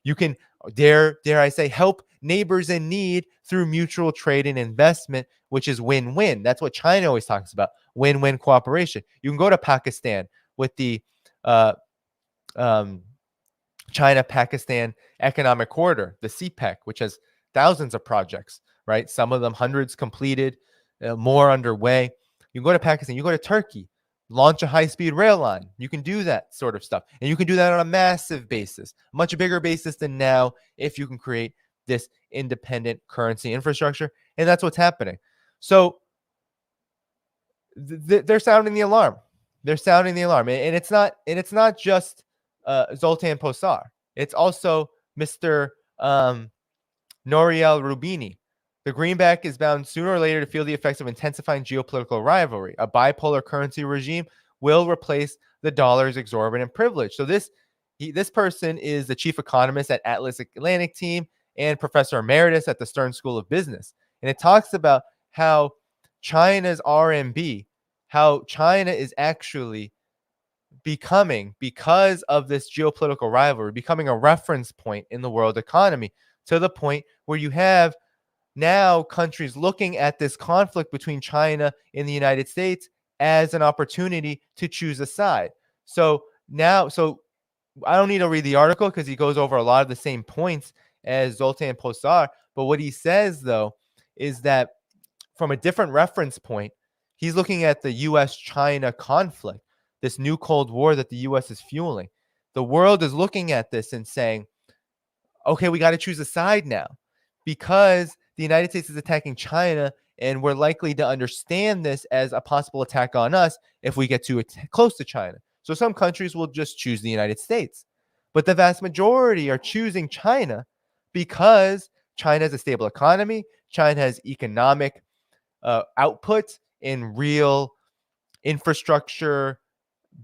You can, dare I say, help neighbors in need through mutual trade and investment, which is win-win. That's what China always talks about, win-win cooperation. You can go to Pakistan with the China-Pakistan Economic Corridor, the CPEC, which has thousands of projects, right? Some of them hundreds completed, more underway. You can go to Pakistan, you go to Turkey, launch a high-speed rail line. You can do that sort of stuff. And you can do that on a massive basis, much bigger basis than now, if you can create this independent currency infrastructure. And that's what's happening. So they're sounding the alarm. They're sounding the alarm. And it's not just Zoltan Pozsar. It's also Mr. Nouriel Roubini. The greenback is bound sooner or later to feel the effects of intensifying geopolitical rivalry. A bipolar currency regime will replace the dollar's exorbitant privilege. So this person is the chief economist at Atlas Atlantic Team and professor emeritus at the Stern School of Business. And it talks about how China's RMB, how China is actually becoming, because of this geopolitical rivalry, becoming a reference point in the world economy, to the point where you have now countries looking at this conflict between China and the United States as an opportunity to choose a side. So I don't need to read the article because he goes over a lot of the same points as Zoltan Pozsar. But what he says, though, is that from a different reference point, He's looking at the US-China conflict, this new Cold War that the US is fueling. The world is looking at this and saying, okay, we got to choose a side now because the United States is attacking China, and we're likely to understand this as a possible attack on us if we get too close to China. So some countries will just choose the United States, but the vast majority are choosing China because China has a stable economy, China has economic output in real infrastructure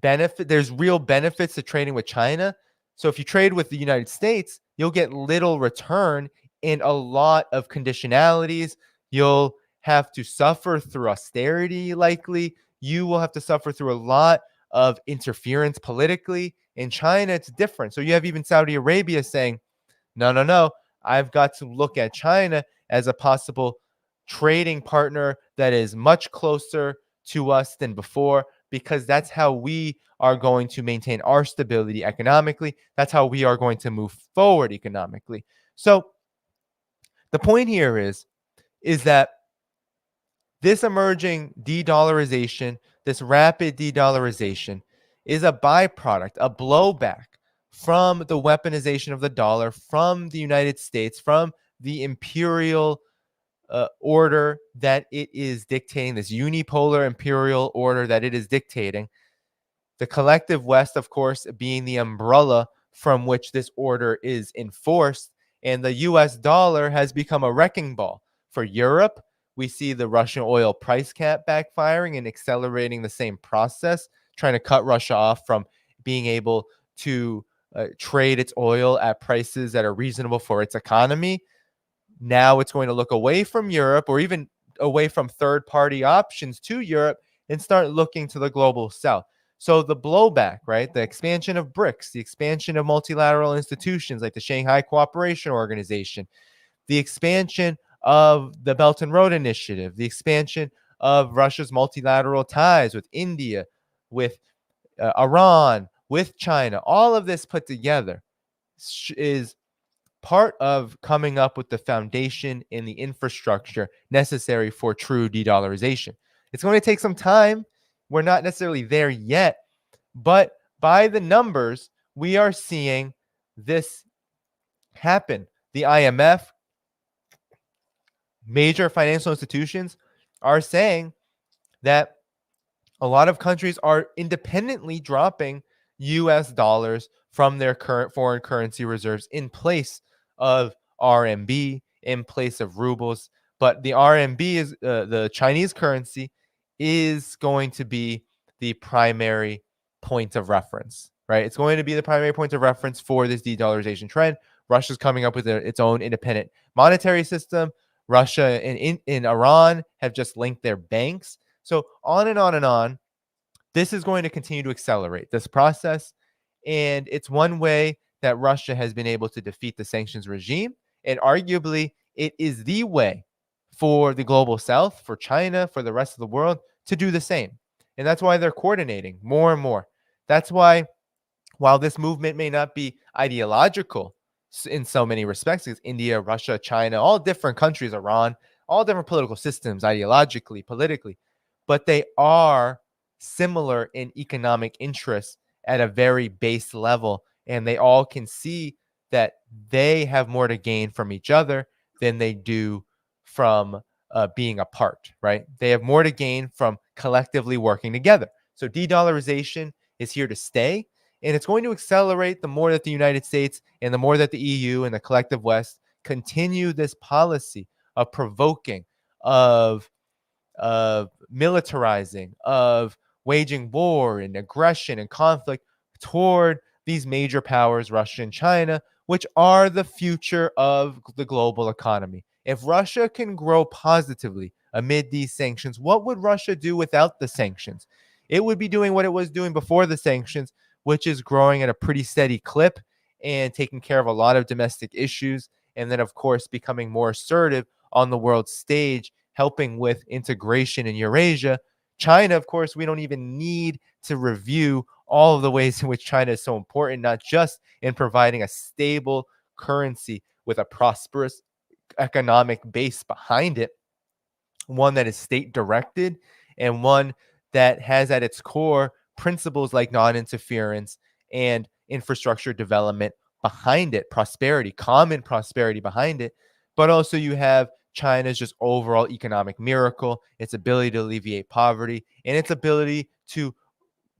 benefit. There's real benefits to trading with China. So if you trade with the United States, you'll get little return in a lot of conditionalities. You'll have to suffer through austerity, likely. You will have to suffer through a lot of interference politically. In China, it's different. So you have even Saudi Arabia saying, no, no, no. I've got to look at China as a possible trading partner that is much closer to us than before, because that's how we are going to maintain our stability economically. That's how we are going to move forward economically. So the point here is that this emerging de-dollarization, this rapid de-dollarization, is a byproduct, a blowback from the weaponization of the dollar, from the United States, from the imperial order that it is dictating, this unipolar imperial order that it is dictating. The collective West, of course, being the umbrella from which this order is enforced. And the US dollar has become a wrecking ball. For Europe, we see the Russian oil price cap backfiring and accelerating the same process, trying to cut Russia off from being able to trade its oil at prices that are reasonable for its economy. Now it's going to look away from Europe, or even away from third-party options to Europe, and start looking to the global south. So the blowback, right? The expansion of BRICS, the expansion of multilateral institutions like the Shanghai Cooperation Organization, the expansion of the Belt and Road Initiative, the expansion of Russia's multilateral ties with India, with Iran, with China, all of this put together is part of coming up with the foundation and the infrastructure necessary for true de-dollarization. It's going to take some time. We're not necessarily there yet, but by the numbers, we are seeing this happen. The IMF, major financial institutions are saying that a lot of countries are independently dropping US dollars from their current foreign currency reserves in place of RMB, in place of rubles. But the RMB is the Chinese currency is going to be the primary point of reference, right? It's going to be the primary point of reference for this de-dollarization trend. Russia's coming up with its own independent monetary system. Russia and in Iran have just linked their banks. So on and on and on. This is going to continue to accelerate this process. And it's one way that Russia has been able to defeat the sanctions regime. And arguably, it is the way for the global south, for China, for the rest of the world to do the same. And that's why they're coordinating more and more. That's why, while this movement may not be ideological in so many respects, because India, Russia, China, all different countries, Iran, all different political systems, ideologically, politically, but they are similar in economic interests at a very base level. And they all can see that they have more to gain from each other than they do from being apart, right? They have more to gain from collectively working together. So de-dollarization is here to stay. And it's going to accelerate the more that the United States and the more that the EU and the collective West continue this policy of provoking, of militarizing, of waging war and aggression and conflict toward these major powers, Russia and China, which are the future of the global economy. If Russia can grow positively amid these sanctions, what would Russia do without the sanctions? It would be doing what it was doing before the sanctions, which is growing at a pretty steady clip and taking care of a lot of domestic issues. And then, of course, becoming more assertive on the world stage, helping with integration in Eurasia. China, of course, we don't even need to review all of the ways in which China is so important, not just in providing a stable currency with a prosperous economic base behind it, one that is state directed and one that has at its core principles like non-interference and infrastructure development behind it, prosperity, common prosperity behind it. But also you have China's just overall economic miracle, its ability to alleviate poverty, and its ability to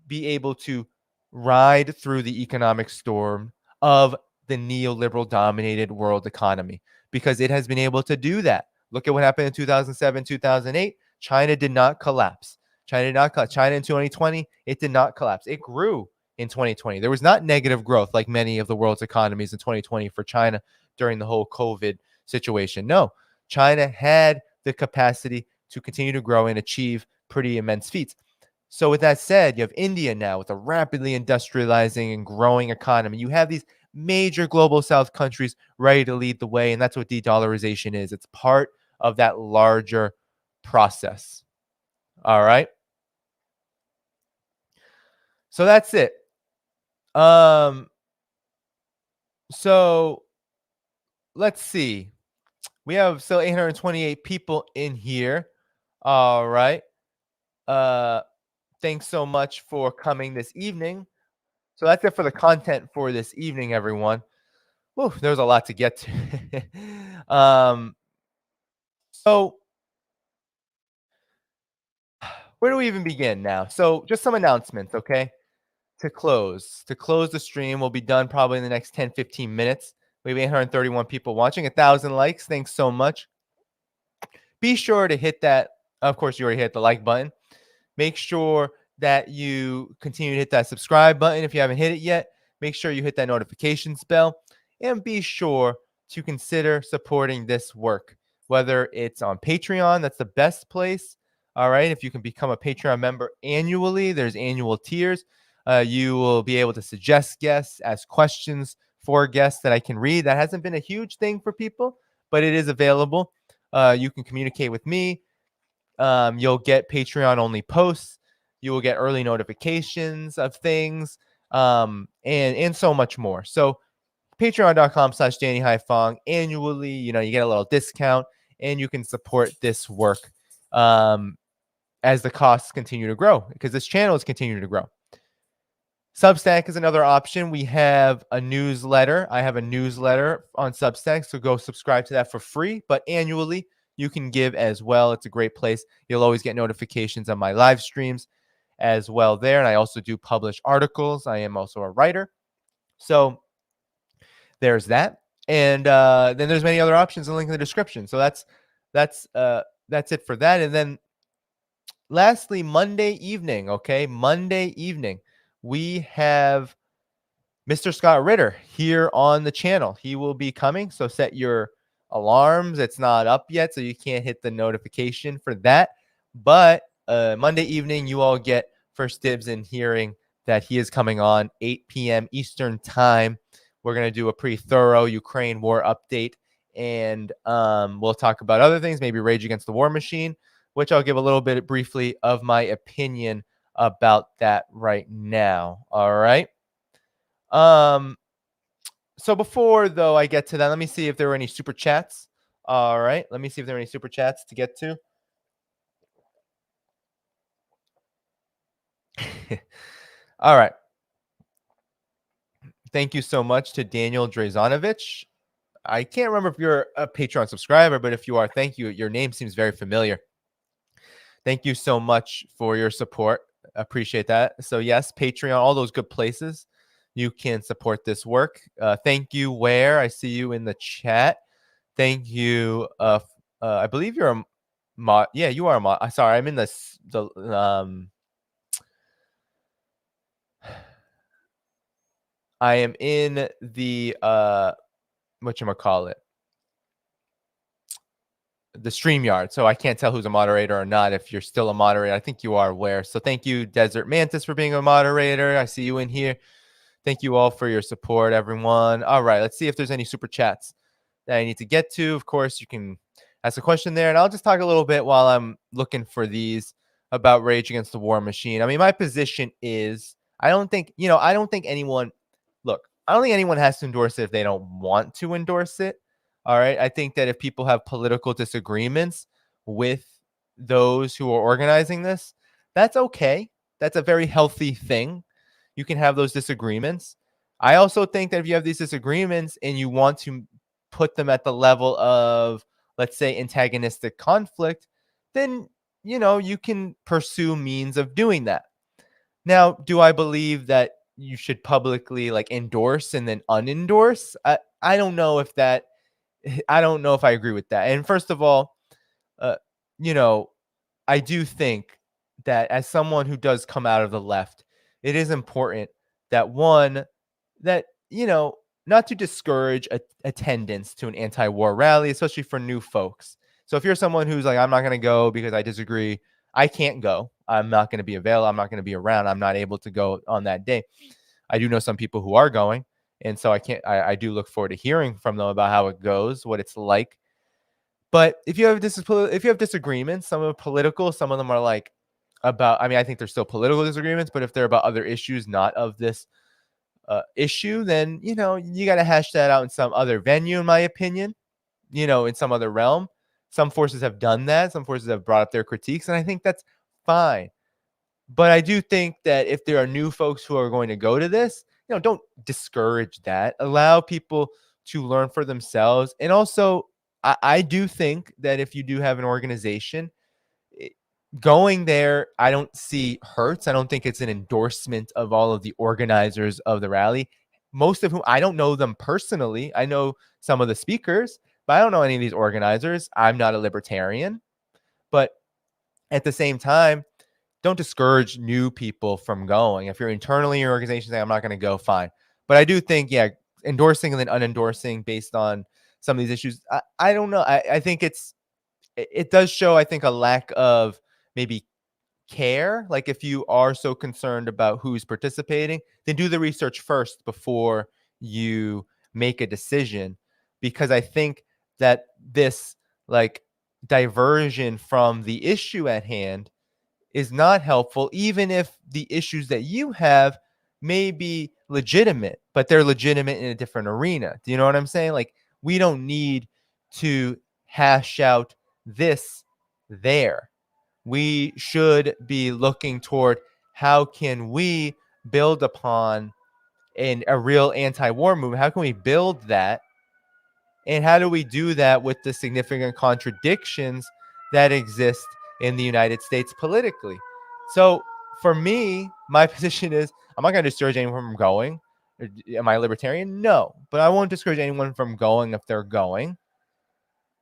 be able to ride through the economic storm of the neoliberal dominated world economy, because it has been able to do that. Look at what happened in 2007, 2008. China did not collapse. China in 2020, it did not collapse. It grew in 2020. There was not negative growth like many of the world's economies in 2020 for China during the whole COVID situation. No, China had the capacity to continue to grow and achieve pretty immense feats. So with that said, you have India now with a rapidly industrializing and growing economy. You have these major global south countries ready to lead the way, and that's what de-dollarization is. It's part of that larger process. All right. So that's it. So let's see. We have still 828 people in here. All right. Thanks so much for coming this evening. So that's it for the content for this evening, everyone. Whew, there's a lot to get to. So where do we even begin now? So just some announcements, okay? To close the stream will be done probably in the next 10, 15 minutes. We have 831 people watching, 1,000 likes. Thanks so much. Be sure to hit that. Of course, you already hit the like button. Make sure that you continue to hit that subscribe button if you haven't hit it yet. Make sure you hit that notifications bell, and be sure to consider supporting this work, whether it's on Patreon. That's the best place. All right. If you can become a Patreon member annually, there's annual tiers. You will be able to suggest guests, ask questions for guests that I can read. That hasn't been a huge thing for people, but it is available. You can communicate with me. You'll get Patreon only posts. You will get early notifications of things, and so much more. So patreon.com/Danny Dhaiphong annually, you get a little discount, and you can support this work as the costs continue to grow, because this channel is continuing to grow. Substack is another option. We have a newsletter. I have a newsletter on Substack, so go subscribe to that for free. But annually, you can give as well. It's a great place. You'll always get notifications on my live streams as well there. And I also do publish articles. I am also a writer. So there's that. And then there's many other options. The link in the description. So that's it for that. And then lastly, Monday evening, okay? Monday evening, we have Mr. Scott Ritter here on the channel. He will be coming, so set your alarms. It's not up yet, so you can't hit the notification for that. But Monday evening, you all get first dibs in hearing that he is coming on 8 p.m. Eastern time. We're going to do a pretty thorough Ukraine war update, and we'll talk about other things, maybe Rage Against the War Machine, which I'll give a little bit briefly of my opinion about that right now. All right. So before, though, I get to that, let me see if there were any super chats. All right. Let me see if there are any super chats to get to. All right. Thank you so much to Daniel Drazanovich. I can't remember if you're a Patreon subscriber, but if you are, thank you. Your name seems very familiar. Thank you so much for your support. Appreciate that. So yes, Patreon, all those good places you can support this work. Thank you, Where. I see you in the chat. Thank you. I believe you're a mod. Yeah, you are a mod. Sorry, I'm in the I am in the whatchamacallit, the StreamYard. So I can't tell who's a moderator or not. If you're still a moderator, I think you are aware. So thank you, Desert Mantis, for being a moderator. I see you in here. Thank you all for your support, everyone. All right, let's see if there's any super chats that I need to get to. Of course, you can ask a question there, and I'll just talk a little bit while I'm looking for these about Rage Against the War Machine. I mean, my position is I don't think anyone has to endorse it if they don't want to endorse it. All right. I think that if people have political disagreements with those who are organizing this, that's okay. That's a very healthy thing. You can have those disagreements. I also think that if you have these disagreements and you want to put them at the level of, let's say, antagonistic conflict, then, you can pursue means of doing that. Now, do I believe that you should publicly like endorse and then unendorse? I don't know if that I don't know if I agree with that. And first of all, uh, you know, I do think that as someone who does come out of the left, it is important that one, that, not to discourage attendance to an anti-war rally, especially for new folks. So if you're someone who's like, I'm not going to go because I disagree, I can't go. I'm not going to be available. I'm not going to be around. I'm not able to go on that day. I do know some people who are going. And so I do look forward to hearing from them about how it goes, what it's like. But if you have disagreements, some are political, some of them are like about, I mean, I think there's still political disagreements, but if they're about other issues, not of this issue, then, you got to hash that out in some other venue, in my opinion, in some other realm. Some forces have done that. Some forces have brought up their critiques, and I think that's fine. But I do think that if there are new folks who are going to go to this, don't discourage that. Allow people to learn for themselves. And also, I do think that if you do have an organization, going there, I don't see hurts. I don't think it's an endorsement of all of the organizers of the rally, most of whom I don't know them personally. I know some of the speakers, but I don't know any of these organizers. I'm not a libertarian. But at the same time, don't discourage new people from going. If you're internally in your organization saying, I'm not going to go, fine. But I do think, yeah, endorsing and then unendorsing based on some of these issues, I don't know. I think it does show, I think, a lack of maybe care. Like if you are so concerned about who's participating, then do the research first before you make a decision. Because I think that this like diversion from the issue at hand is not helpful, even if the issues that you have may be legitimate, but they're legitimate in a different arena. Do you know what I'm saying? Like, we don't need to hash out this there. We should be looking toward how can we build upon a real anti-war movement? How can we build that? And how do we do that with the significant contradictions that exist in the United States politically? So for me, my position is I'm not going to discourage anyone from going. Am I a libertarian? No, but I won't discourage anyone from going if they're going.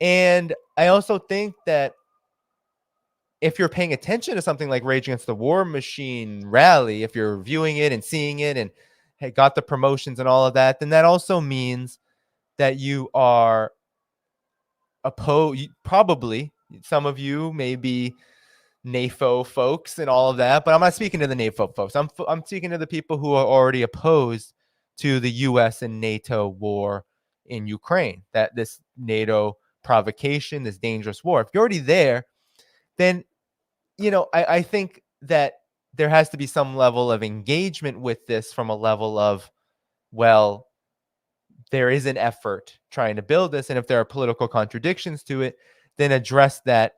And I also think that if you're paying attention to something like Rage Against the War Machine rally, if you're viewing it and seeing it and got the promotions and all of that, then that also means that you are probably some of you may be NAFO folks and all of that, but I'm not speaking to the NAFO folks. I'm speaking to the people who are already opposed to the U.S. and NATO war in Ukraine, that this NATO provocation, this dangerous war. If you're already there, then, I think that there has to be some level of engagement with this from a level of, well, there is an effort trying to build this. And if there are political contradictions to it, then address that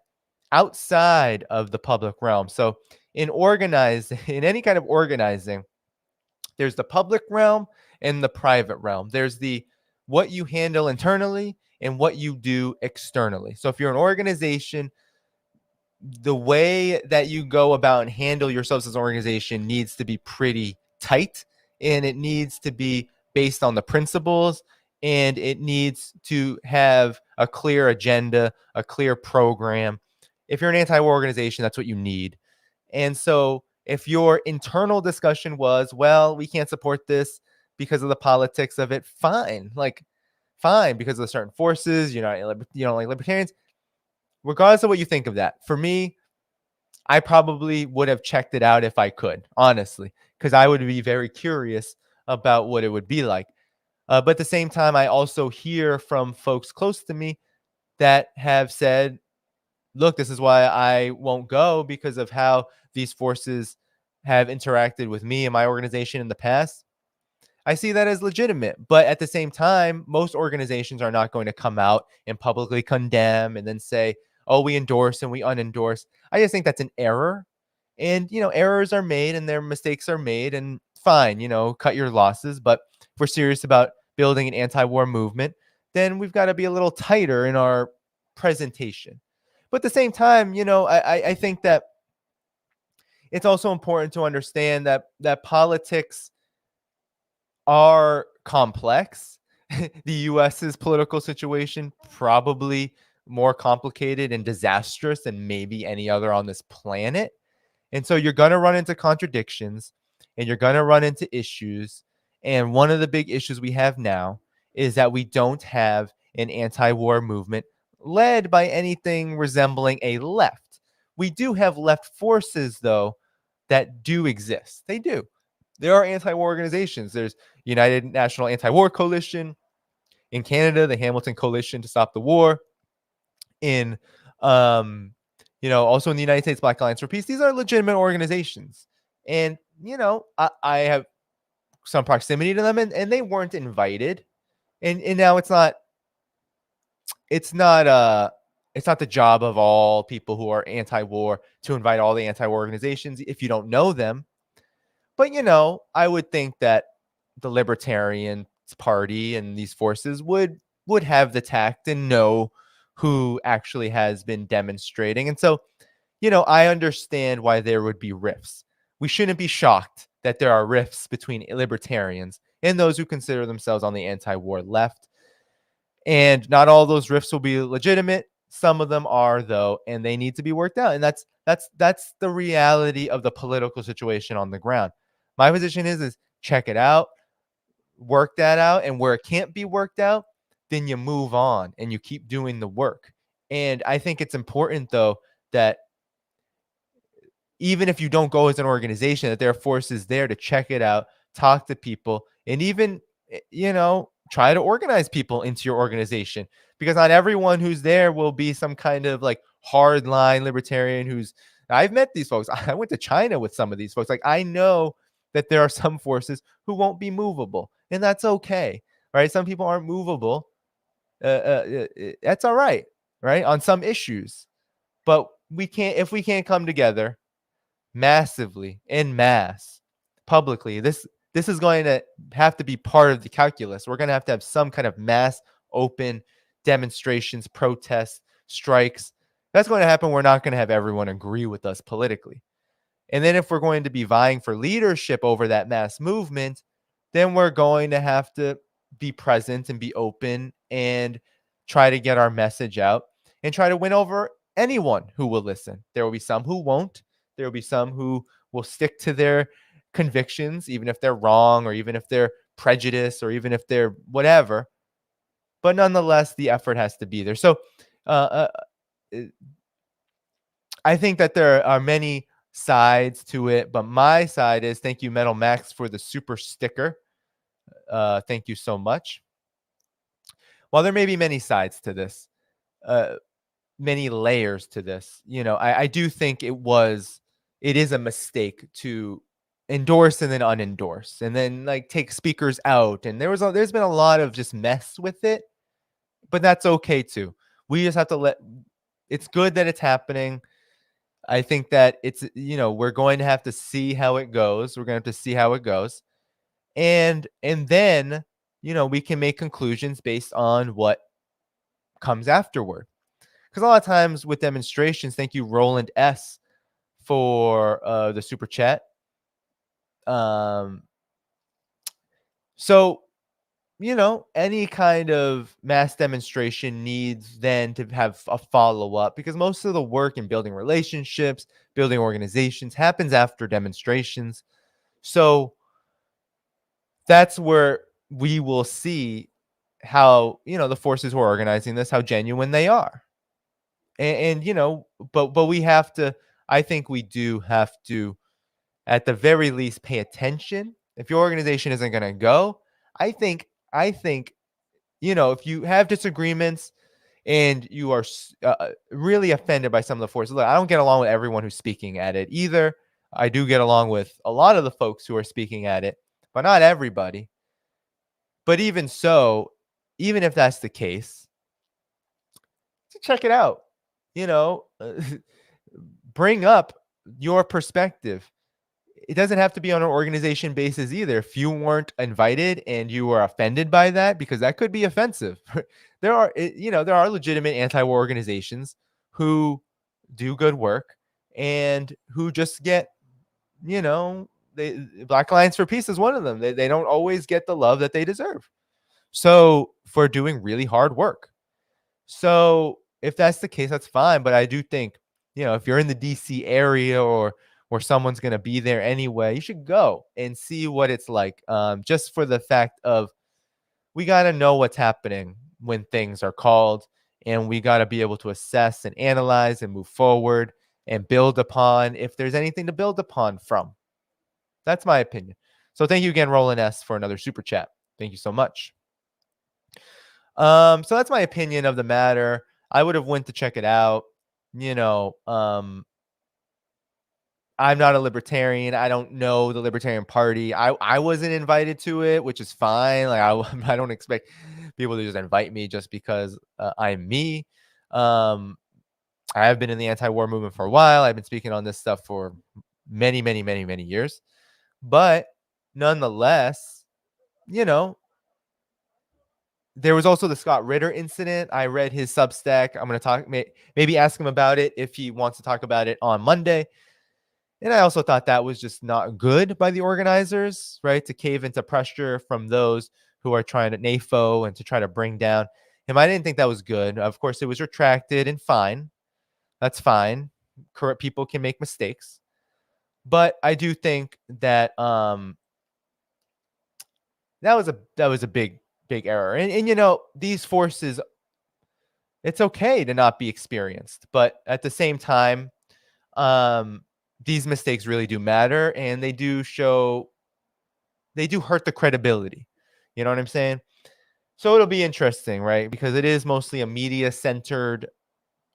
outside of the public realm. So in any kind of organizing, there's the public realm and the private realm. There's the what you handle internally and what you do externally. So if you're an organization, the way that you go about and handle yourselves as an organization needs to be pretty tight, and it needs to be based on the principles, and it needs to have a clear agenda, a clear program. If you're an anti-war organization, that's what you need. And so if your internal discussion was, well, we can't support this because of the politics of it, fine. Like, fine, because of the certain forces, you don't like libertarians. Regardless of what you think of that, for me, I probably would have checked it out if I could, honestly, because I would be very curious about what it would be like. But at the same time, I also hear from folks close to me that have said, look, this is why I won't go because of how these forces have interacted with me and my organization in the past. I see that as legitimate. But at the same time, most organizations are not going to come out and publicly condemn and then say, oh, we endorse and we unendorse. I just think that's an error. And, errors are made and their mistakes are made, and fine, cut your losses. But if we're serious about building an anti-war movement, then we've got to be a little tighter in our presentation. But at the same time, I think that it's also important to understand that politics are complex. The US's political situation probably more complicated and disastrous than maybe any other on this planet. And so you're going to run into contradictions and you're going to run into issues. And one of the big issues we have now is that we don't have an anti-war movement led by anything resembling a left. We do have left forces, though, that do exist. They do. There are anti-war organizations. There's United National Anti-War Coalition. In Canada, the Hamilton Coalition to Stop the War. In also in the United States, Black Alliance for Peace. These are legitimate organizations. And, I have some proximity to them, and they weren't invited. And now it's not the job of all people who are anti-war to invite all the anti-war organizations if you don't know them. But, I would think that the Libertarian Party and these forces would have the tact and know who actually has been demonstrating. And so, I understand why there would be rifts. We shouldn't be shocked that there are rifts between libertarians and those who consider themselves on the anti-war left. And not all those rifts will be legitimate. Some of them are, though, and they need to be worked out. And that's the reality of the political situation on the ground. My position is check it out, work that out, and where it can't be worked out, then you move on and you keep doing the work. And I think it's important, though, that even if you don't go as an organization, that there are forces there to check it out, talk to people, and even, try to organize people into your organization, because not everyone who's there will be some kind of like hardline libertarian I've met these folks. I went to China with some of these folks. Like, I know that there are some forces who won't be movable, and that's okay, right? Some people aren't movable. That's all right, right? On some issues, but if we can't come together massively en masse publicly, this is going to have to be part of the calculus. We're going to have some kind of mass open demonstrations, protests, strikes. That's going to happen. We're not going to have everyone agree with us politically. And then if we're going to be vying for leadership over that mass movement, then we're going to have to be present and be open and try to get our message out and try to win over anyone who will listen. There will be some who won't. There will be some who will stick to their convictions, even if they're wrong or even if they're prejudiced or even if they're whatever. But nonetheless, the effort has to be there. So I think that there are many sides to it, but my side is, thank you, Metal Max, for the super sticker. Thank you so much. While there may be many sides to this, many layers to this, I do think it is a mistake to endorse and then unendorse and then like take speakers out. And there's been a lot of just mess with it, but that's okay too. We just have to it's good that it's happening. I think that it's, we're going to have to see how it goes. We're going to have to see how it goes. And then, we can make conclusions based on what comes afterward. Because a lot of times with demonstrations, thank you, Roland S., for the super chat. So, any kind of mass demonstration needs then to have a follow-up, because most of the work in building relationships, building organizations happens after demonstrations. So that's where we will see how, the forces who are organizing this, how genuine they are. And but we have to, I think we do have to, at the very least, pay attention. If your organization isn't going to go, I think, if you have disagreements and you are really offended by some of the forces, look, I don't get along with everyone who's speaking at it either. I do get along with a lot of the folks who are speaking at it, but not everybody. But even so, even if that's the case, check it out. bring up your perspective. It doesn't have to be on an organization basis either. If you weren't invited and you were offended by that, because that could be offensive. There are legitimate anti-war organizations who do good work and who just get, Black Alliance for Peace is one of them. They don't always get the love that they deserve. So for doing really hard work. So if that's the case, that's fine. But I do think, if you're in the DC area or someone's going to be there anyway, you should go and see what it's like. Just for the fact of, we got to know what's happening when things are called, and we got to be able to assess and analyze and move forward and build upon if there's anything to build upon from. That's my opinion. So thank you again, Roland S., for another super chat. Thank you so much. So that's my opinion of the matter. I would have went to check it out. I'm not a libertarian. I don't know the Libertarian Party. I wasn't invited to it, which is fine. Like I don't expect people to just invite me just because I'm me. I have been in the anti-war movement for a while. I've been speaking on this stuff for many, many, many, many years. But nonetheless, there was also the Scott Ritter incident. I read his Substack. I'm going to talk, maybe ask him about it if he wants to talk about it on Monday. And I also thought that was just not good by the organizers, right? To cave into pressure from those who are trying to NAFO and to try to bring down him. I didn't think that was good. Of course, it was retracted and fine. That's fine. Correct people can make mistakes. But I do think that that was a big error. And these forces, it's okay to not be experienced, but at the same time, these mistakes really do matter, and they do hurt the credibility. You know what I'm saying? So it'll be interesting, right? Because it is mostly a media-centered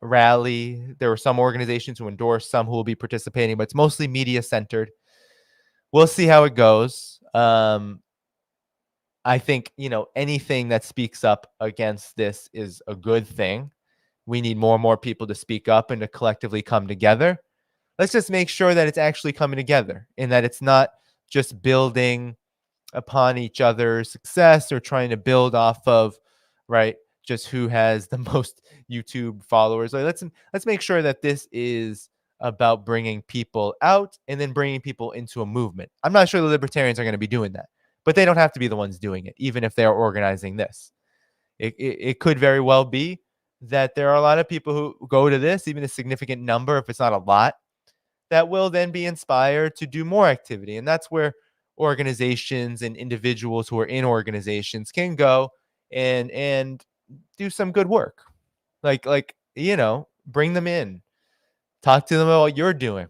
rally. There were some organizations who endorsed, some who will be participating, but it's mostly media-centered. We'll see how it goes. I think, anything that speaks up against this is a good thing. We need more and more people to speak up and to collectively come together. Let's just make sure that it's actually coming together and that it's not just building upon each other's success or trying to build off of, right, just who has the most YouTube followers. Like, let's make sure that this is about bringing people out and then bringing people into a movement. I'm not sure the libertarians are going to be doing that, but they don't have to be the ones doing it, even if they're organizing this. It could very well be that there are a lot of people who go to this, even a significant number, if it's not a lot, that will then be inspired to do more activity. And that's where organizations and individuals who are in organizations can go and do some good work. Like, bring them in, talk to them about what you're doing.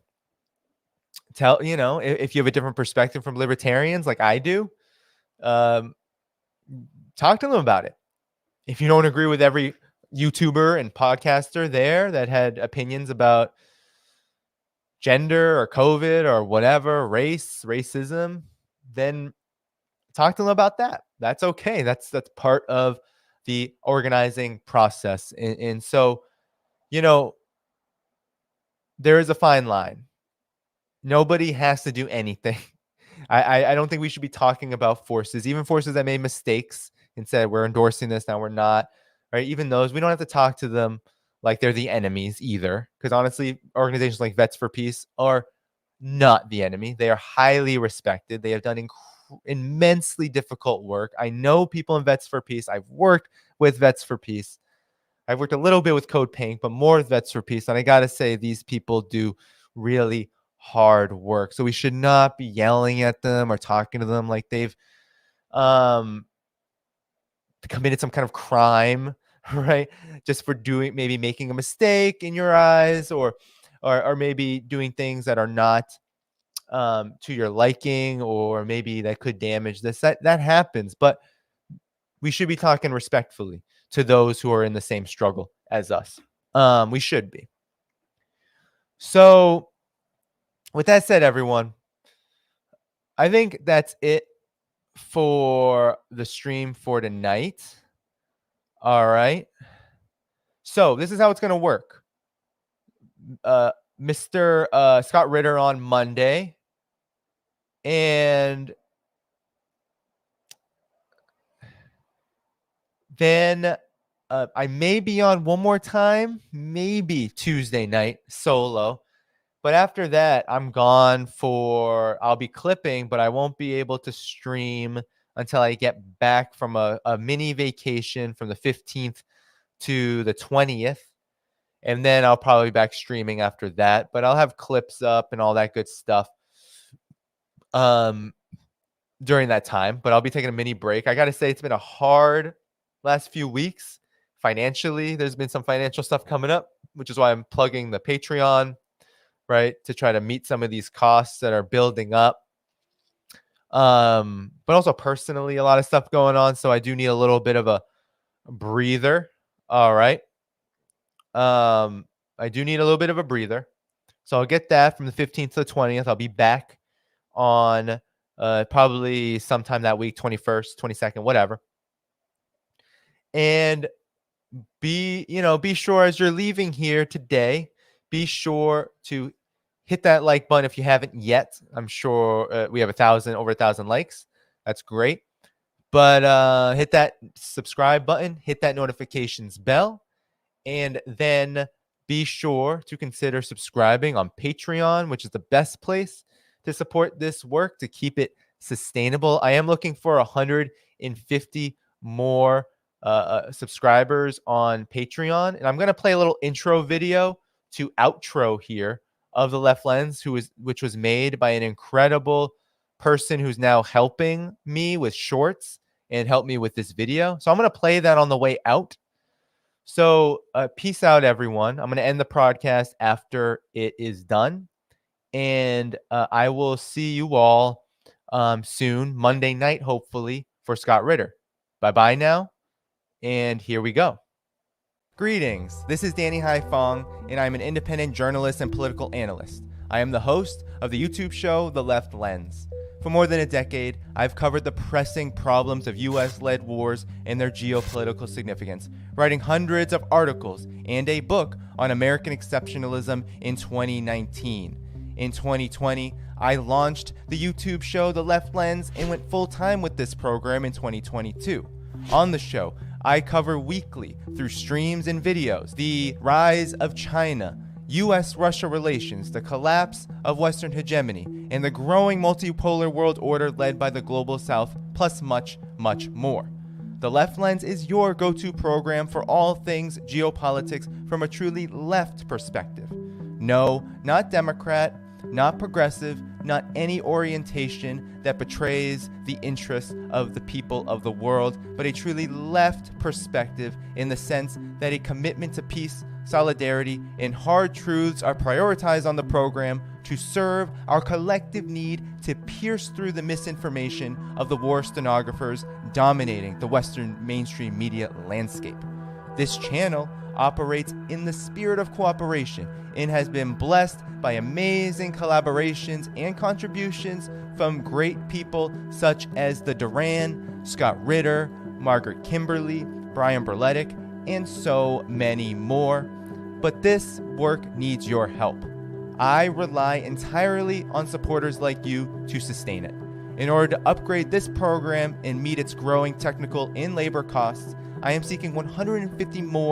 Tell, if you have a different perspective from libertarians like I do, talk to them about it. If you don't agree with every YouTuber and podcaster there that had opinions about gender or COVID or whatever, racism, then talk to them about that. That's okay. That's part of the organizing process. And so, there is a fine line. Nobody has to do anything. I don't think we should be talking about forces, even forces that made mistakes and said, we're endorsing this, now we're not, right? Even those, we don't have to talk to them like they're the enemies either. Because honestly, organizations like Vets for Peace are not the enemy. They are highly respected. They have done immensely difficult work. I know people in Vets for Peace. I've worked with Vets for Peace. I've worked a little bit with Code Pink, but more with Vets for Peace. And I got to say, these people do really hard work. So we should not be yelling at them or talking to them like they've committed some kind of crime, right? Just for maybe making a mistake in your eyes, or maybe doing things that are not to your liking, or maybe that could damage this. That happens, but we should be talking respectfully to those who are in the same struggle as us. We should be. So with that said, everyone, I think that's it for the stream for tonight. All right. So this is how it's going to work. Mr. Scott Ritter on Monday, and then I may be on one more time, maybe Tuesday night solo. But after that, I'm gone I'll be clipping, but I won't be able to stream until I get back from a mini vacation from the 15th to the 20th. And then I'll probably be back streaming after that. But I'll have clips up and all that good stuff during that time. But I'll be taking a mini break. I got to say, it's been a hard last few weeks financially. There's been some financial stuff coming up, which is why I'm plugging the Patreon, right, to try to meet some of these costs that are building up. But also personally, a lot of stuff going on. So I do need a little bit of a breather. All right. I do need a little bit of a breather. So I'll get that from the 15th to the 20th. I'll be back on probably sometime that week, 21st, 22nd, whatever. And be sure as you're leaving here today, be sure to hit that like button if you haven't yet. I'm sure we have over 1,000 likes. That's great. But hit that subscribe button, hit that notifications bell, and then be sure to consider subscribing on Patreon, which is the best place to support this work to keep it sustainable. I am looking for 150 more subscribers on Patreon, and I'm going to play a little intro video to outro here of the Left Lens, which was made by an incredible person who's now helping me with shorts and helped me with this video. So I'm going to play that on the way out. So peace out, everyone. I'm going to end the podcast after it is done. And I will see you all soon, Monday night, hopefully, for Scott Ritter. Bye-bye now. And here we go. Greetings. This is Danny Dhaiphong, and I'm an independent journalist and political analyst. I am the host of the YouTube show, The Left Lens. For more than a decade, I've covered the pressing problems of US-led wars and their geopolitical significance, writing hundreds of articles and a book on American exceptionalism in 2019. In 2020, I launched the YouTube show The Left Lens and went full-time with this program in 2022. On the show, I cover weekly, through streams and videos, the rise of China, US-Russia relations, the collapse of Western hegemony, and the growing multipolar world order led by the Global South, plus much, much more. The Left Lens is your go-to program for all things geopolitics from a truly left perspective. No, not Democrat, not progressive, not any orientation that betrays the interests of the people of the world, but a truly left perspective in the sense that a commitment to peace, solidarity, and hard truths are prioritized on the program to serve our collective need to pierce through the misinformation of the war stenographers dominating the Western mainstream media landscape. This channel operates in the spirit of cooperation and has been blessed by amazing collaborations and contributions from great people such as the Duran, Scott Ritter, Margaret Kimberly, Brian Berletic, and so many more. But this work needs your help. I rely entirely on supporters like you to sustain it. In order to upgrade this program and meet its growing technical and labor costs, I am seeking 150 more